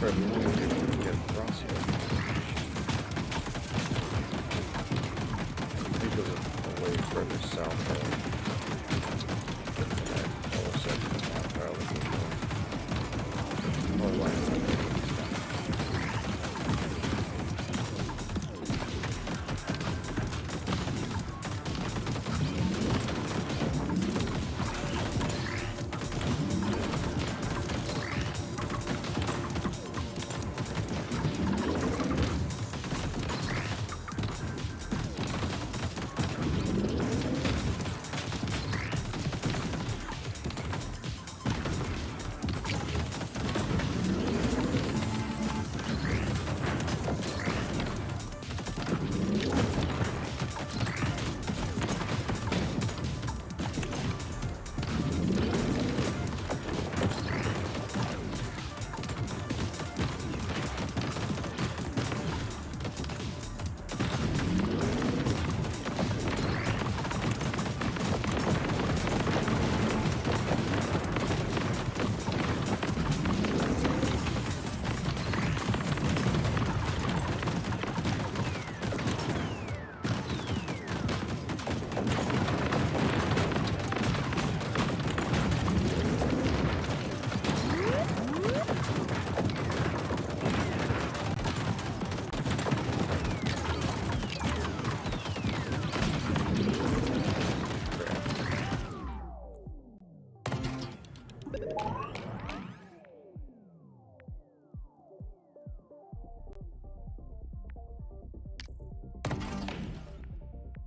Right, we won't be able to get across here. I think there's a way further south though. Get to that whole section of the map I was looking for. Or like,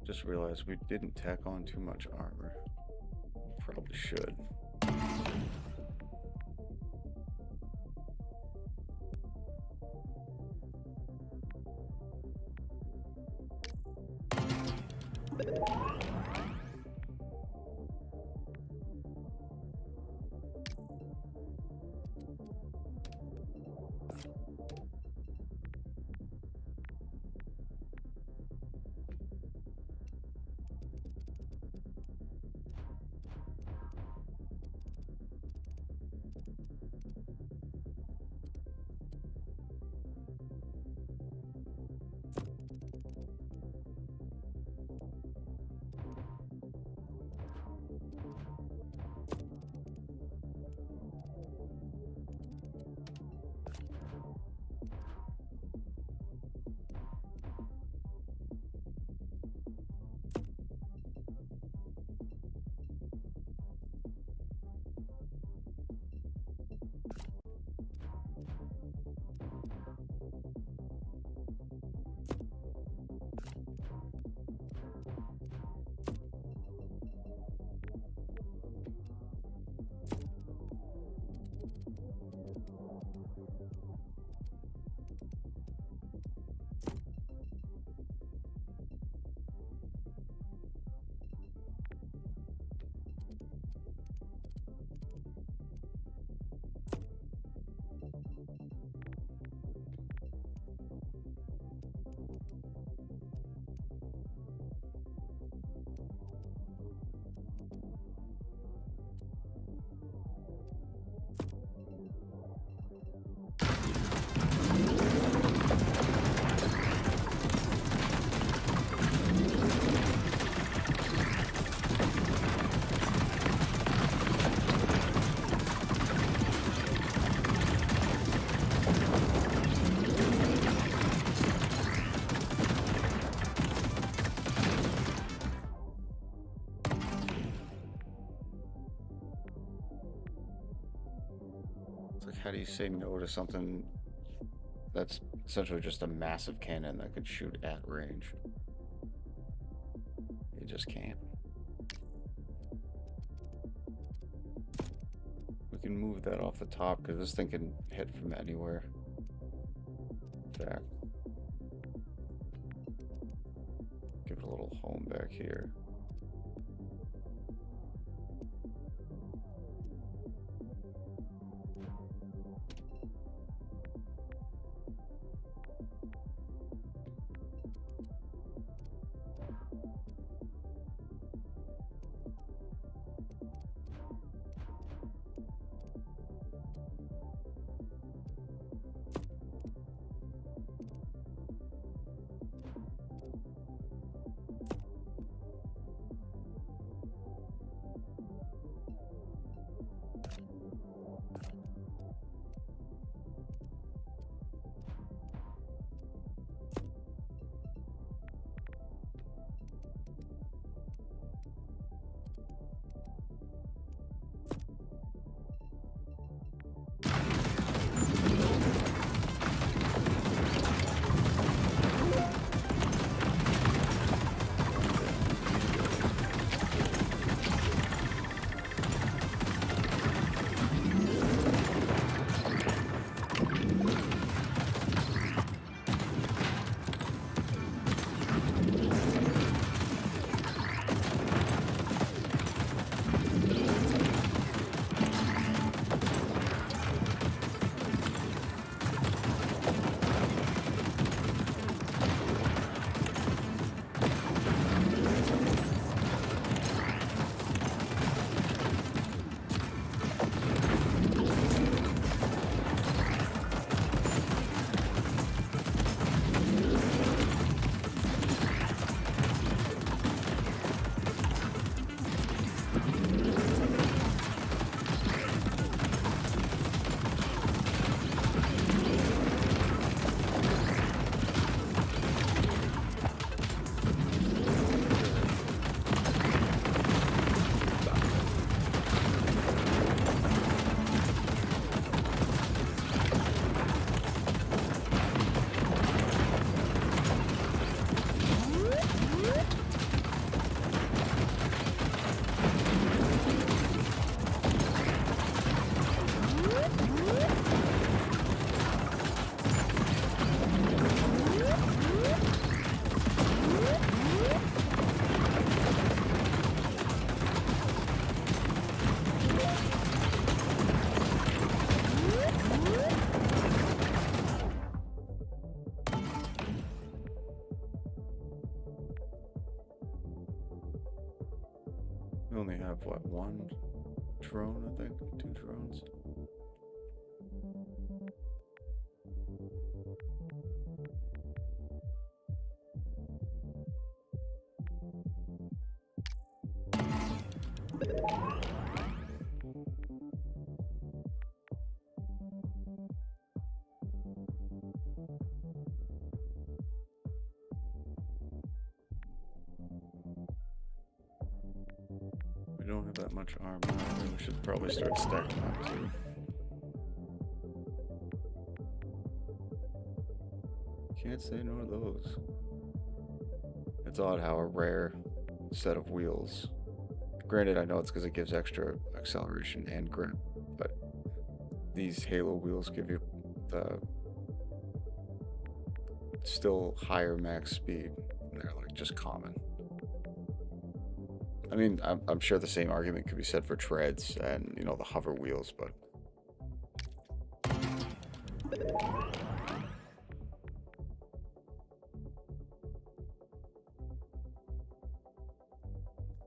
just realized we didn't tack on too much armor. Probably should. How do you say no to something that's essentially just a massive cannon that could shoot at range? You just can't. We can move that off the top because this thing can hit from anywhere. In fact, give it a little home back here. We only have, what, one drone, I think? 2 drones? We don't have that much armor. We should probably start stacking that too. Can't say no to those. It's odd how a rare set of wheels. Granted, I know it's because it gives extra acceleration and grip, but these Halo wheels give you the still higher max speed. They're like just common. I mean, I'm sure the same argument could be said for treads and, you know, the hover wheels, but it's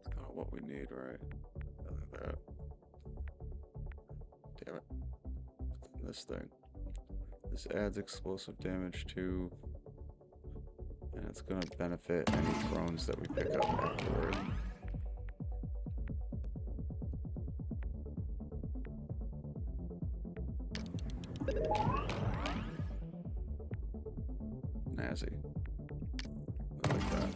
kind of what we need, right? Look at that. Damn it. This thing. This adds explosive damage to, and it's going to benefit any drones that we pick up afterward. Nazi. I like that.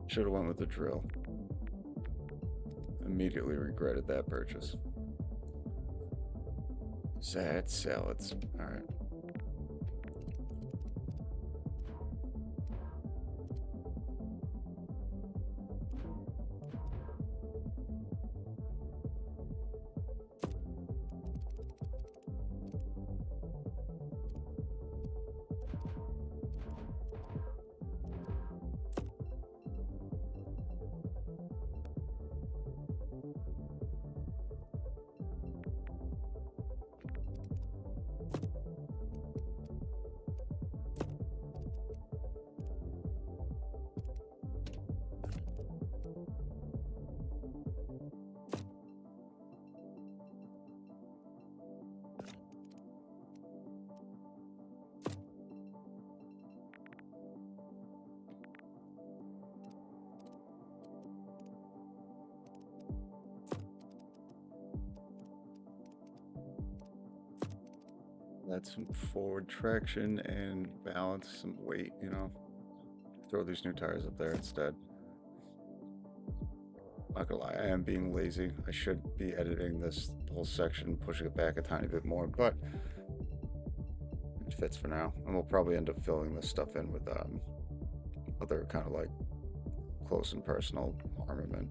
Should have went with the drill. Immediately regretted that purchase. Sad salads. Alright. Add some forward traction and balance, some weight, you know. Throw these new tires up there instead. Not gonna lie, I am being lazy. I should be editing this whole section, pushing it back a tiny bit more, but it fits for now. And we'll probably end up filling this stuff in with other kind of like close and personal armament.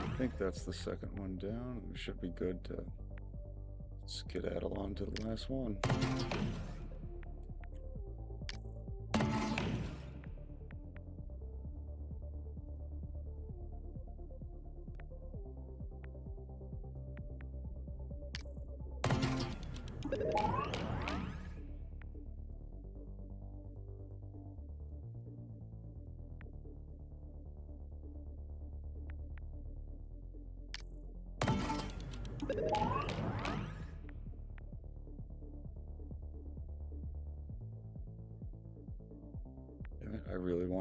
I think that's the second one down. We should be good to skedaddle on to the last one.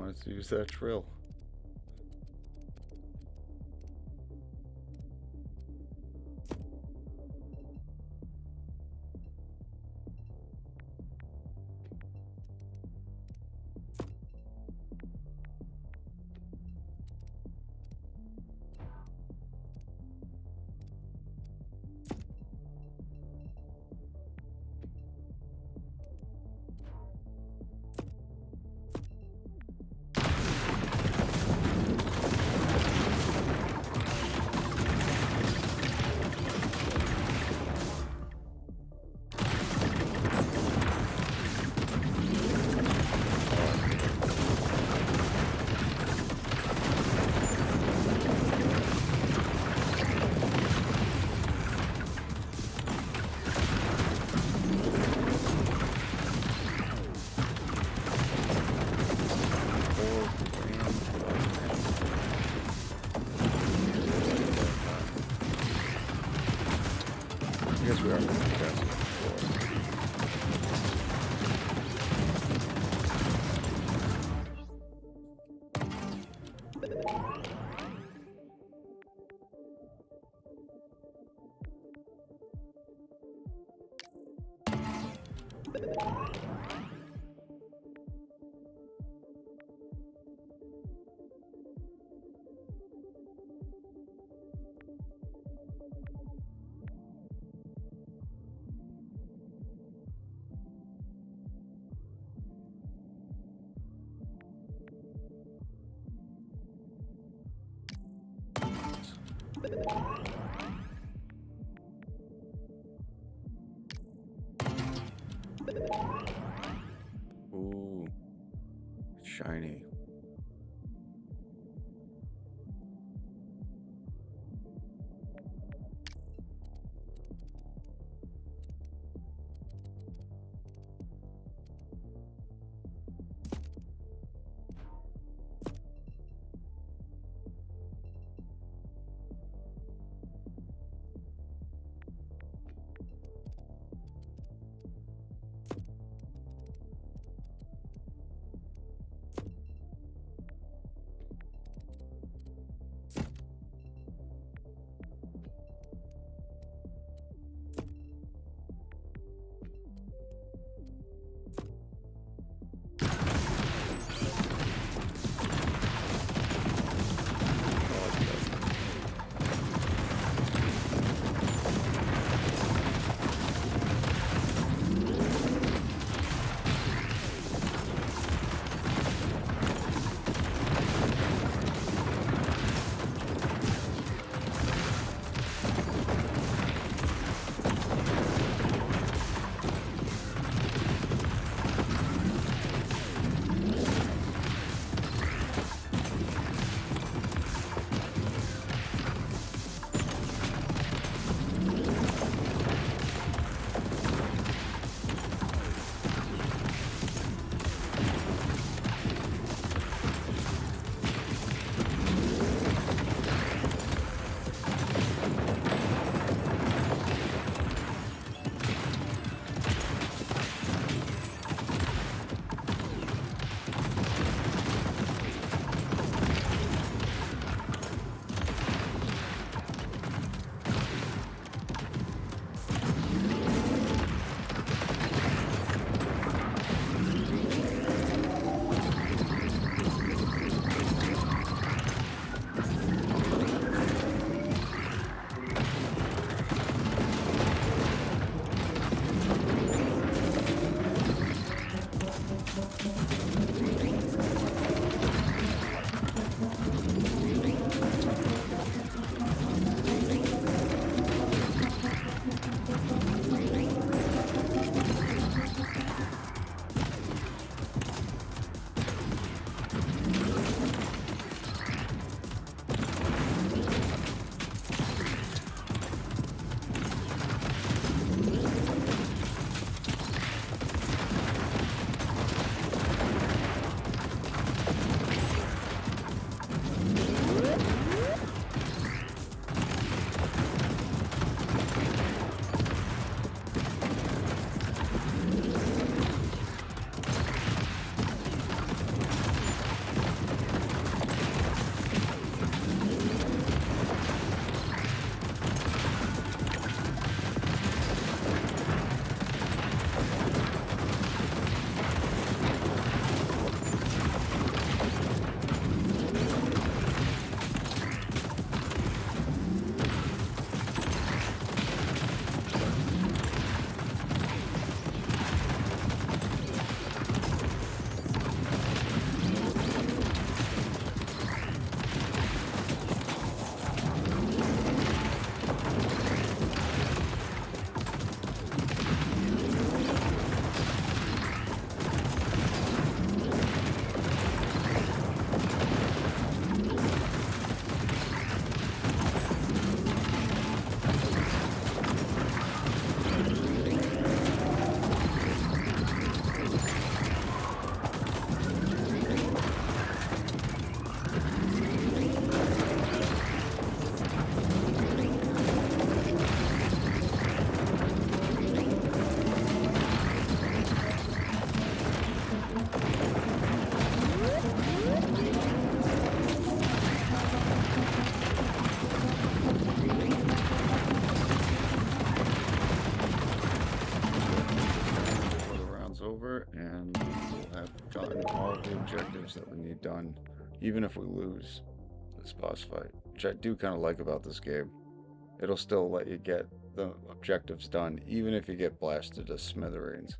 wanted to use that drill. I guess we are going to test it before. Ooh, shiny. over, and we'll have gotten all the objectives that we need done, even if we lose this boss fight, which I do kind of like about this game. It'll still let you get the objectives done, even if you get blasted to smithereens.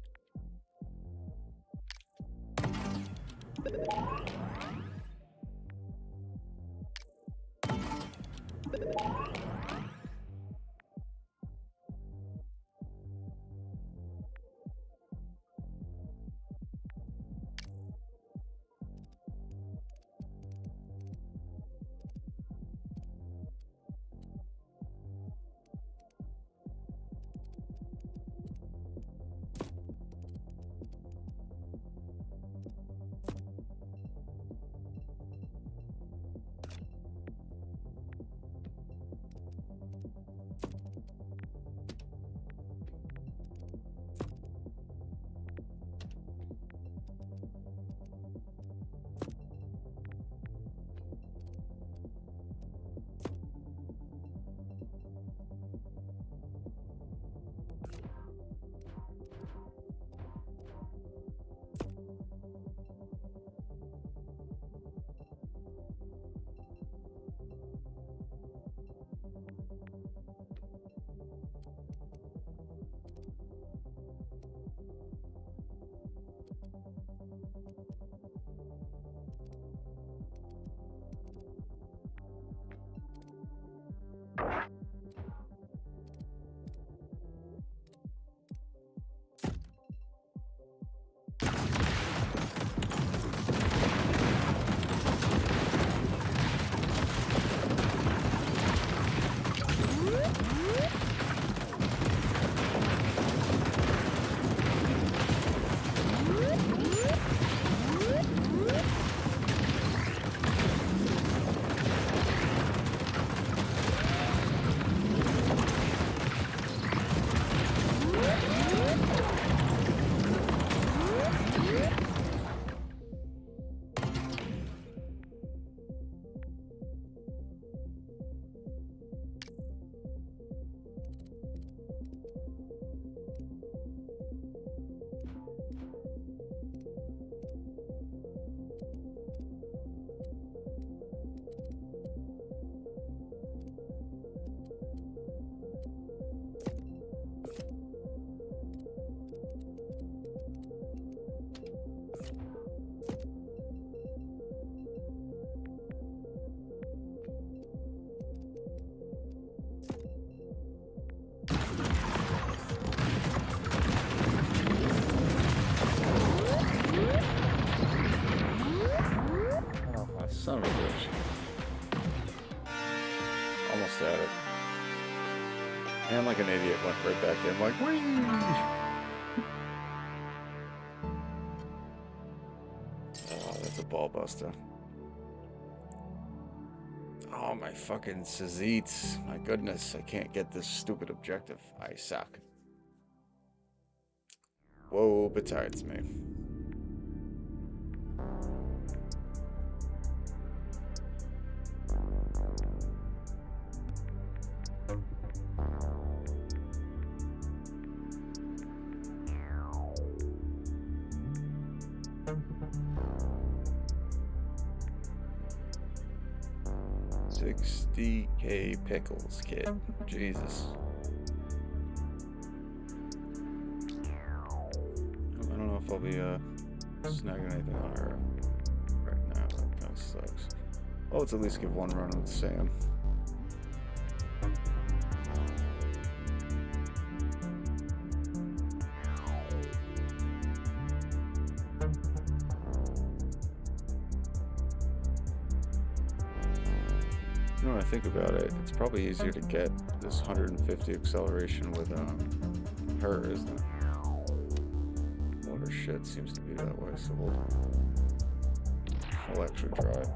Son of a bitch. Almost at it. And like an idiot went right back in, like, whee! Oh, that's a ball buster. Oh, my fucking Sazits. My goodness, I can't get this stupid objective. I suck. Whoa, besides me. $60K pickles, kid. Jesus. I don't know if I'll be snagging anything on her right now. That kind of sucks. Oh, let's at least give one run with Sam. When I think about it, it's probably easier to get this 150 acceleration with her, isn't it? All her shit seems to be that way, so we'll actually try it.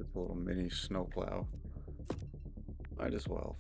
It's a little mini snowplow. Might as well.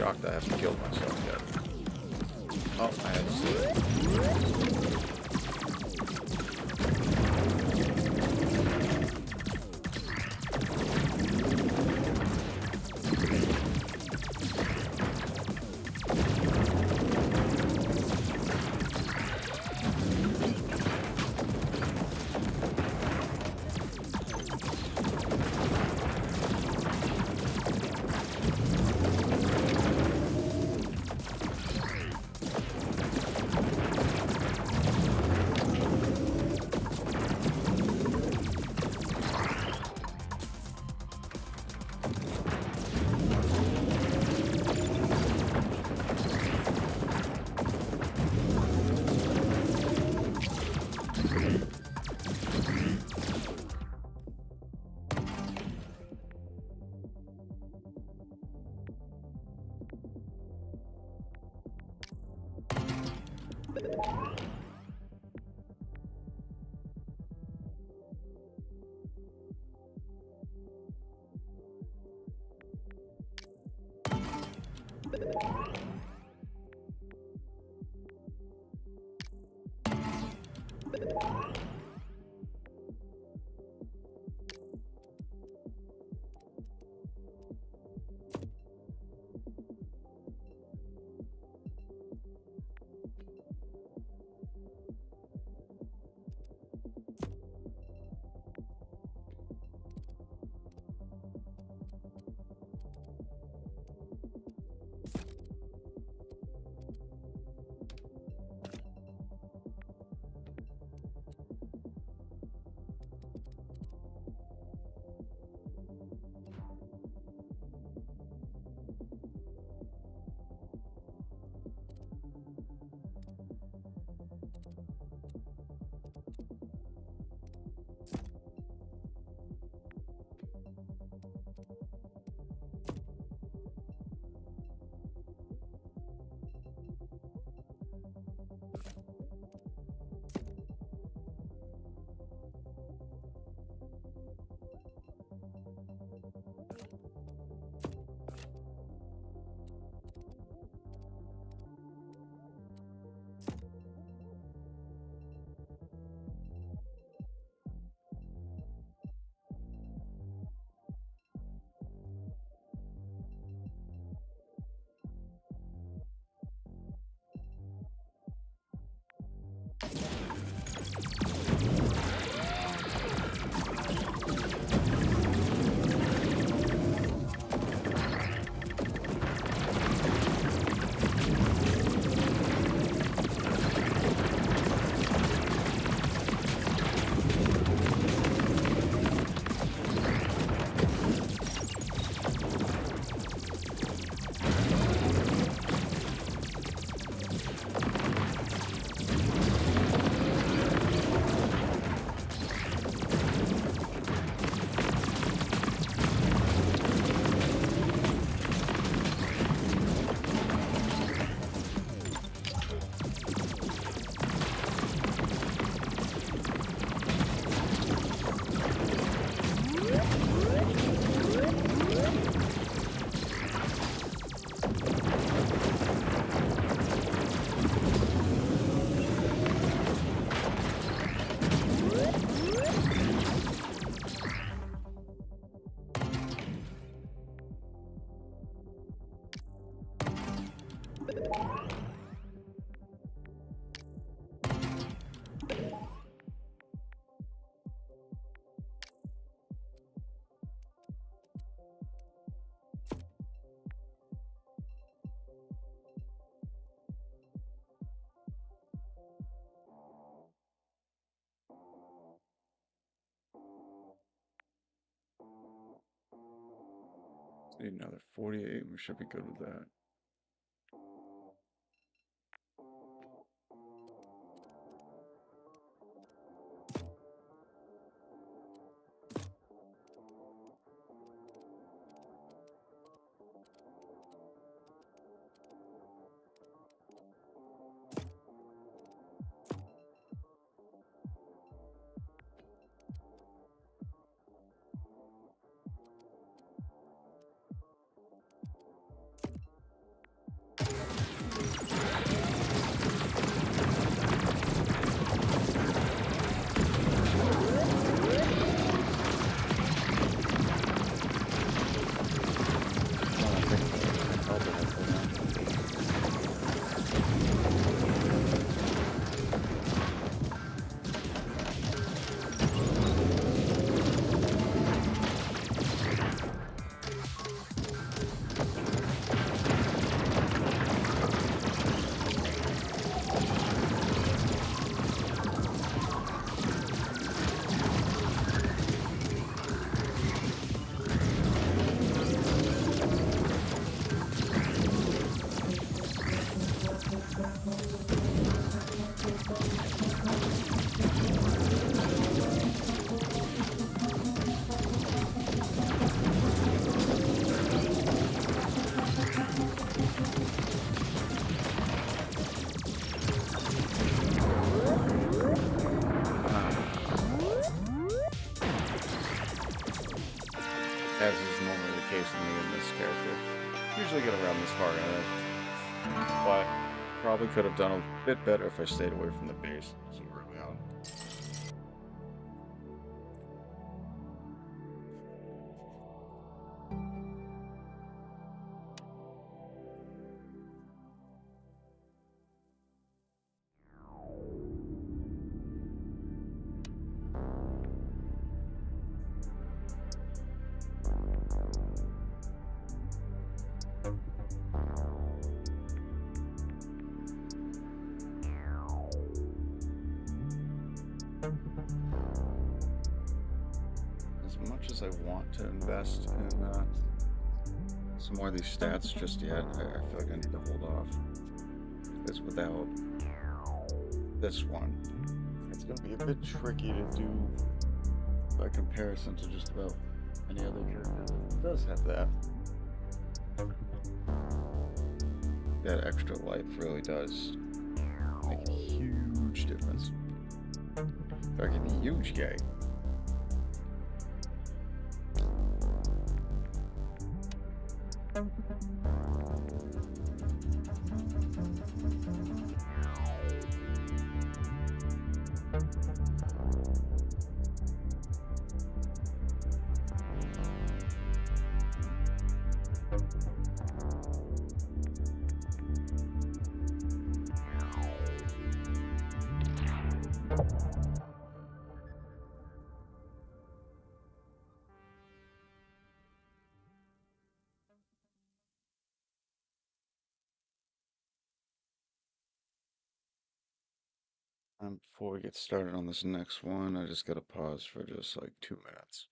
shocked I haven't killed myself yet. Oh, I had to see it. Need another 48. We should be good with that. Usually get around this far, but probably could have done a bit better if I stayed away from the base so early on. As much as I want to invest in some more of these stats just yet, I feel like I need to hold off. Because without this one, it's going to be a bit tricky to do by comparison to just about any other character that does have that. That extra life really does make a huge difference. In fact, a huge gay. Before we get started on this next one, I just gotta pause for just like 2 minutes.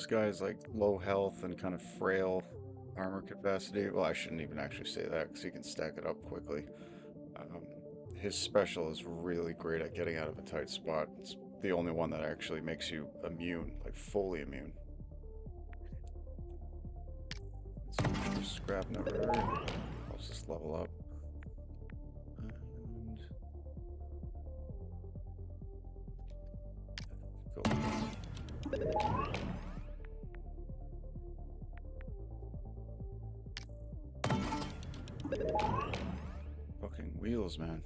This guy's like low health and kind of frail armor capacity. Well, I shouldn't even actually say that because he can stack it up quickly. His special is really great at getting out of a tight spot. It's the only one that actually makes you immune, like fully immune. Some extra scrap never hurt. Helps us level up. And go. Fucking wheels, man.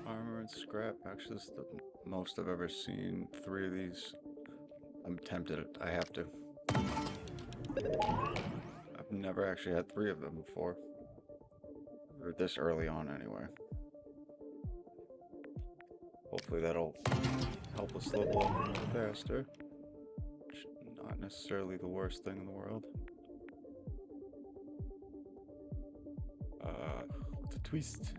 Armor and scrap. Actually, this is the most I've ever seen. 3 of these. I'm tempted. I have to. I've never actually had 3 of them before. Or this early on, anyway. Hopefully that'll help us level up a little faster. Not necessarily the worst thing in the world. What's a twist?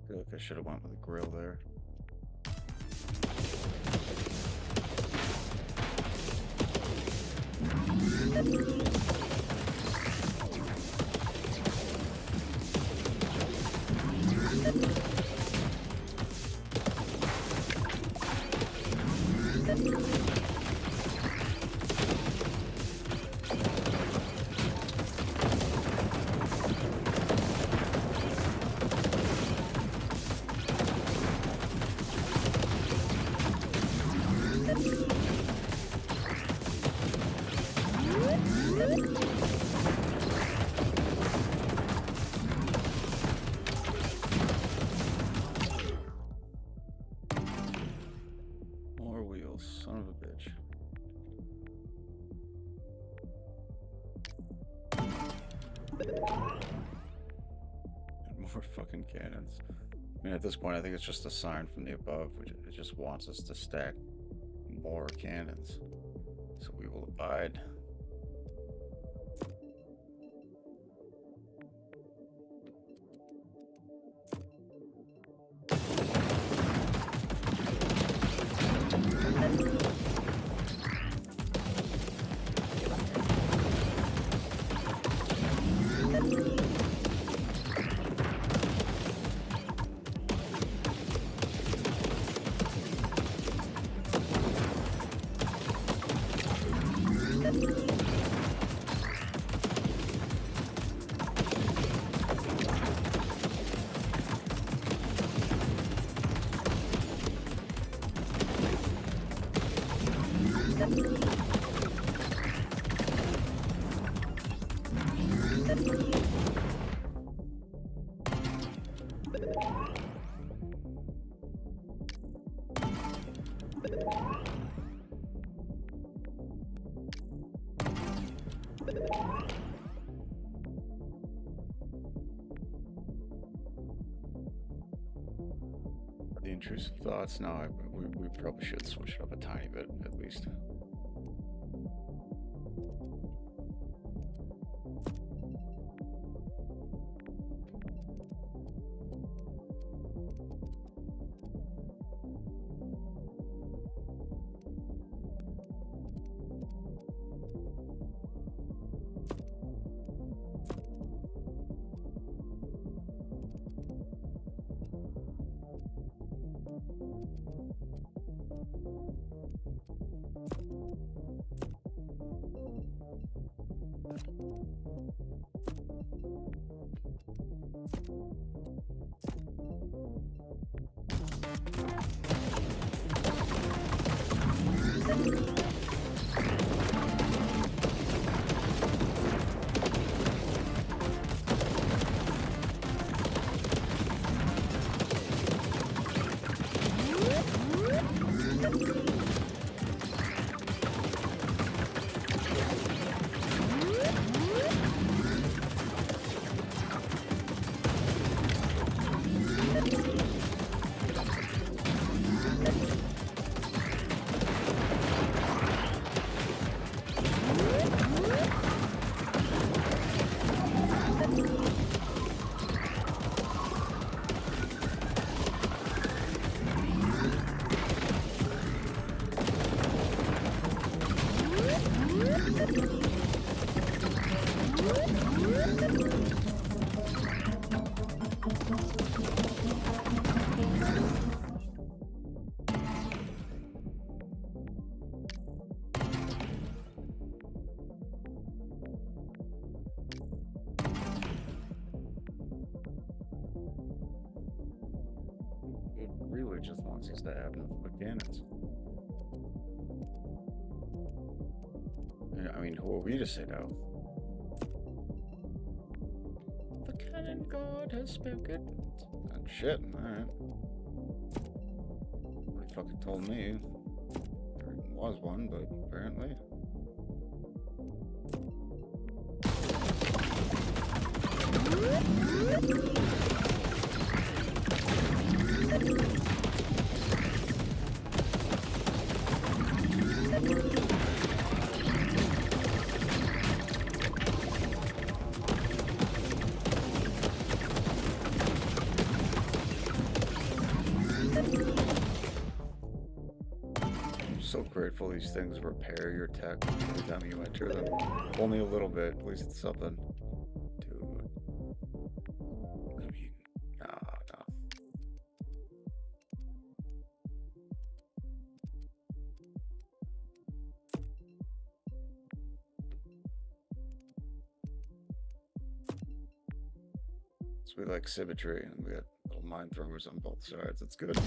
I feel like I should have went with a grill there. More wheels, son of a bitch. And more fucking cannons. I mean, at this point, I think it's just a sign from the above, which it just wants us to stack more cannons. So we will abide. The intrusive thoughts. No, we probably should switch it up a tiny bit at least. It really just wants us to have nothing but cannons. I mean, who are we to say no? The cannon god has spoken. Oh, shit, alright. Nobody fucking told me. There was one, but apparently. So grateful these things repair your tech every time you enter them. Only a little bit, at least it's something. Dude. I mean, no. So we like symmetry, and we got little mine throwers on both sides. It's good.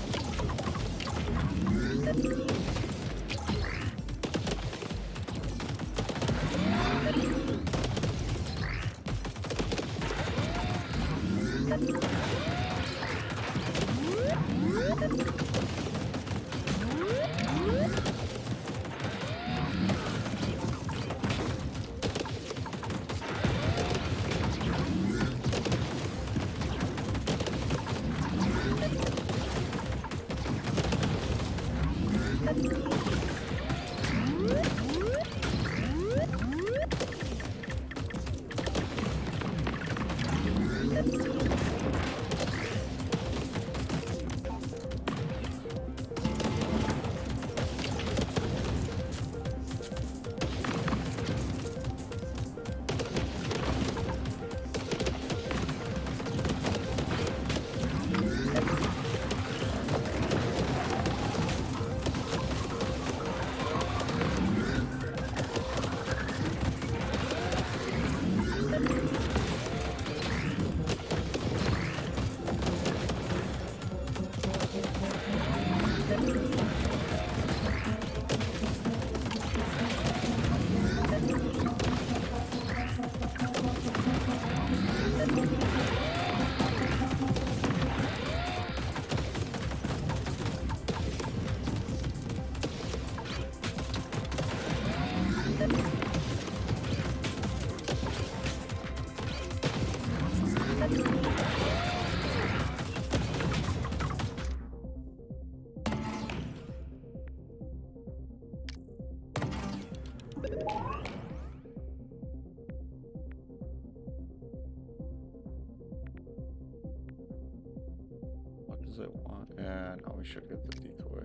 we should get the decoy.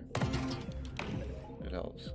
It helps.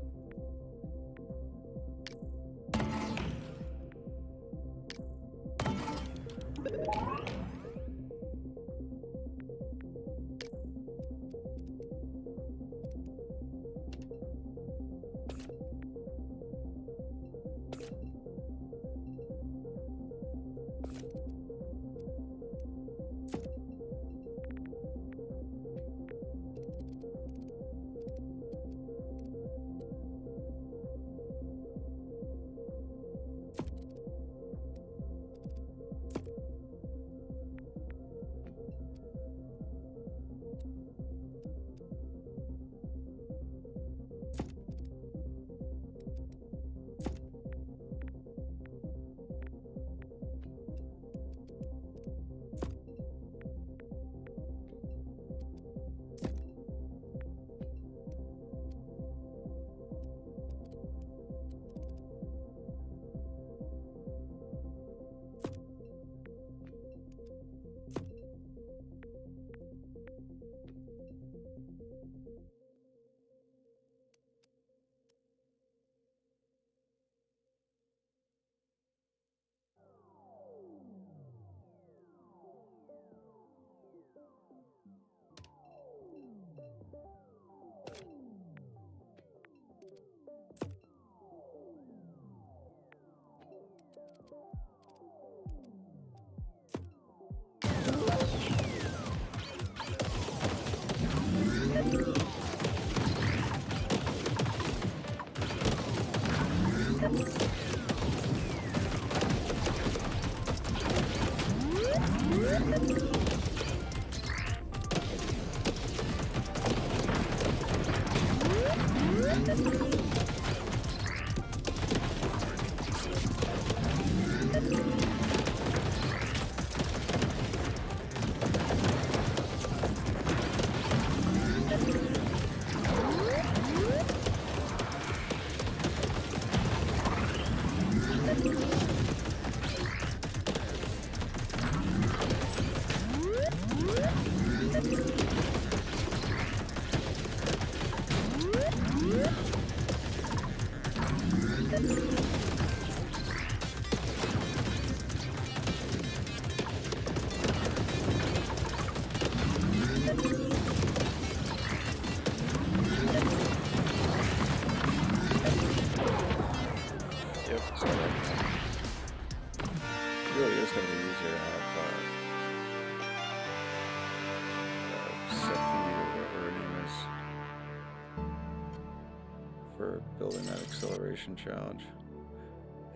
Building that acceleration challenge.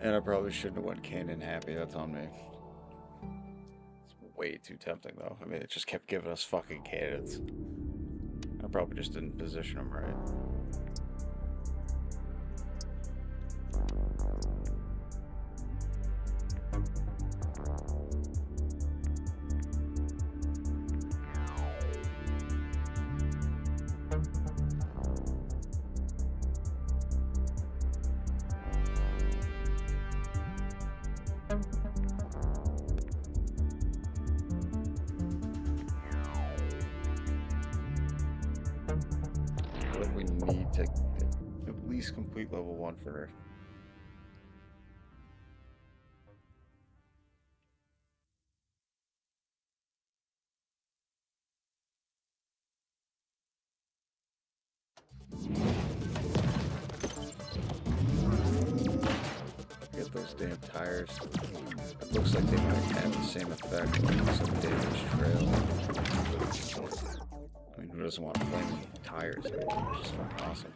And I probably shouldn't have went Kanan happy, that's on me. It's way too tempting though. I mean, it just kept giving us fucking cannons. I probably just didn't position them right. We need to at least complete level 1 for her. Get those damn tires. It looks like they might have the same effect on some damaged trail. I mean, who doesn't want flaming tires? It's just fucking awesome.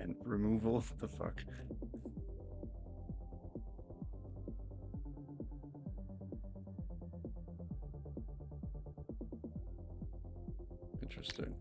And removal? What the fuck? Interesting.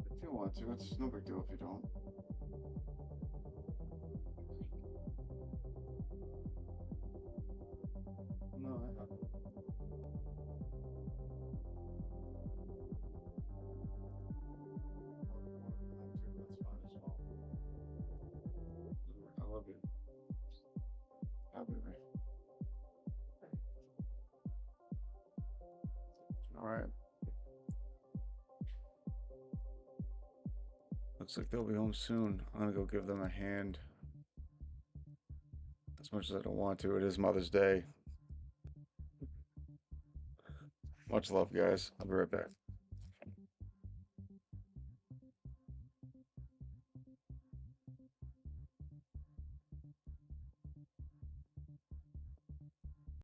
If you want to, it's no big deal if you don't. No, I haven't. That's fine as well. I love you. Happy me. All right. Looks like they'll be home soon. I'm gonna go give them a hand. As much as I don't want to, it is Mother's Day. Much love, guys. I'll be right back.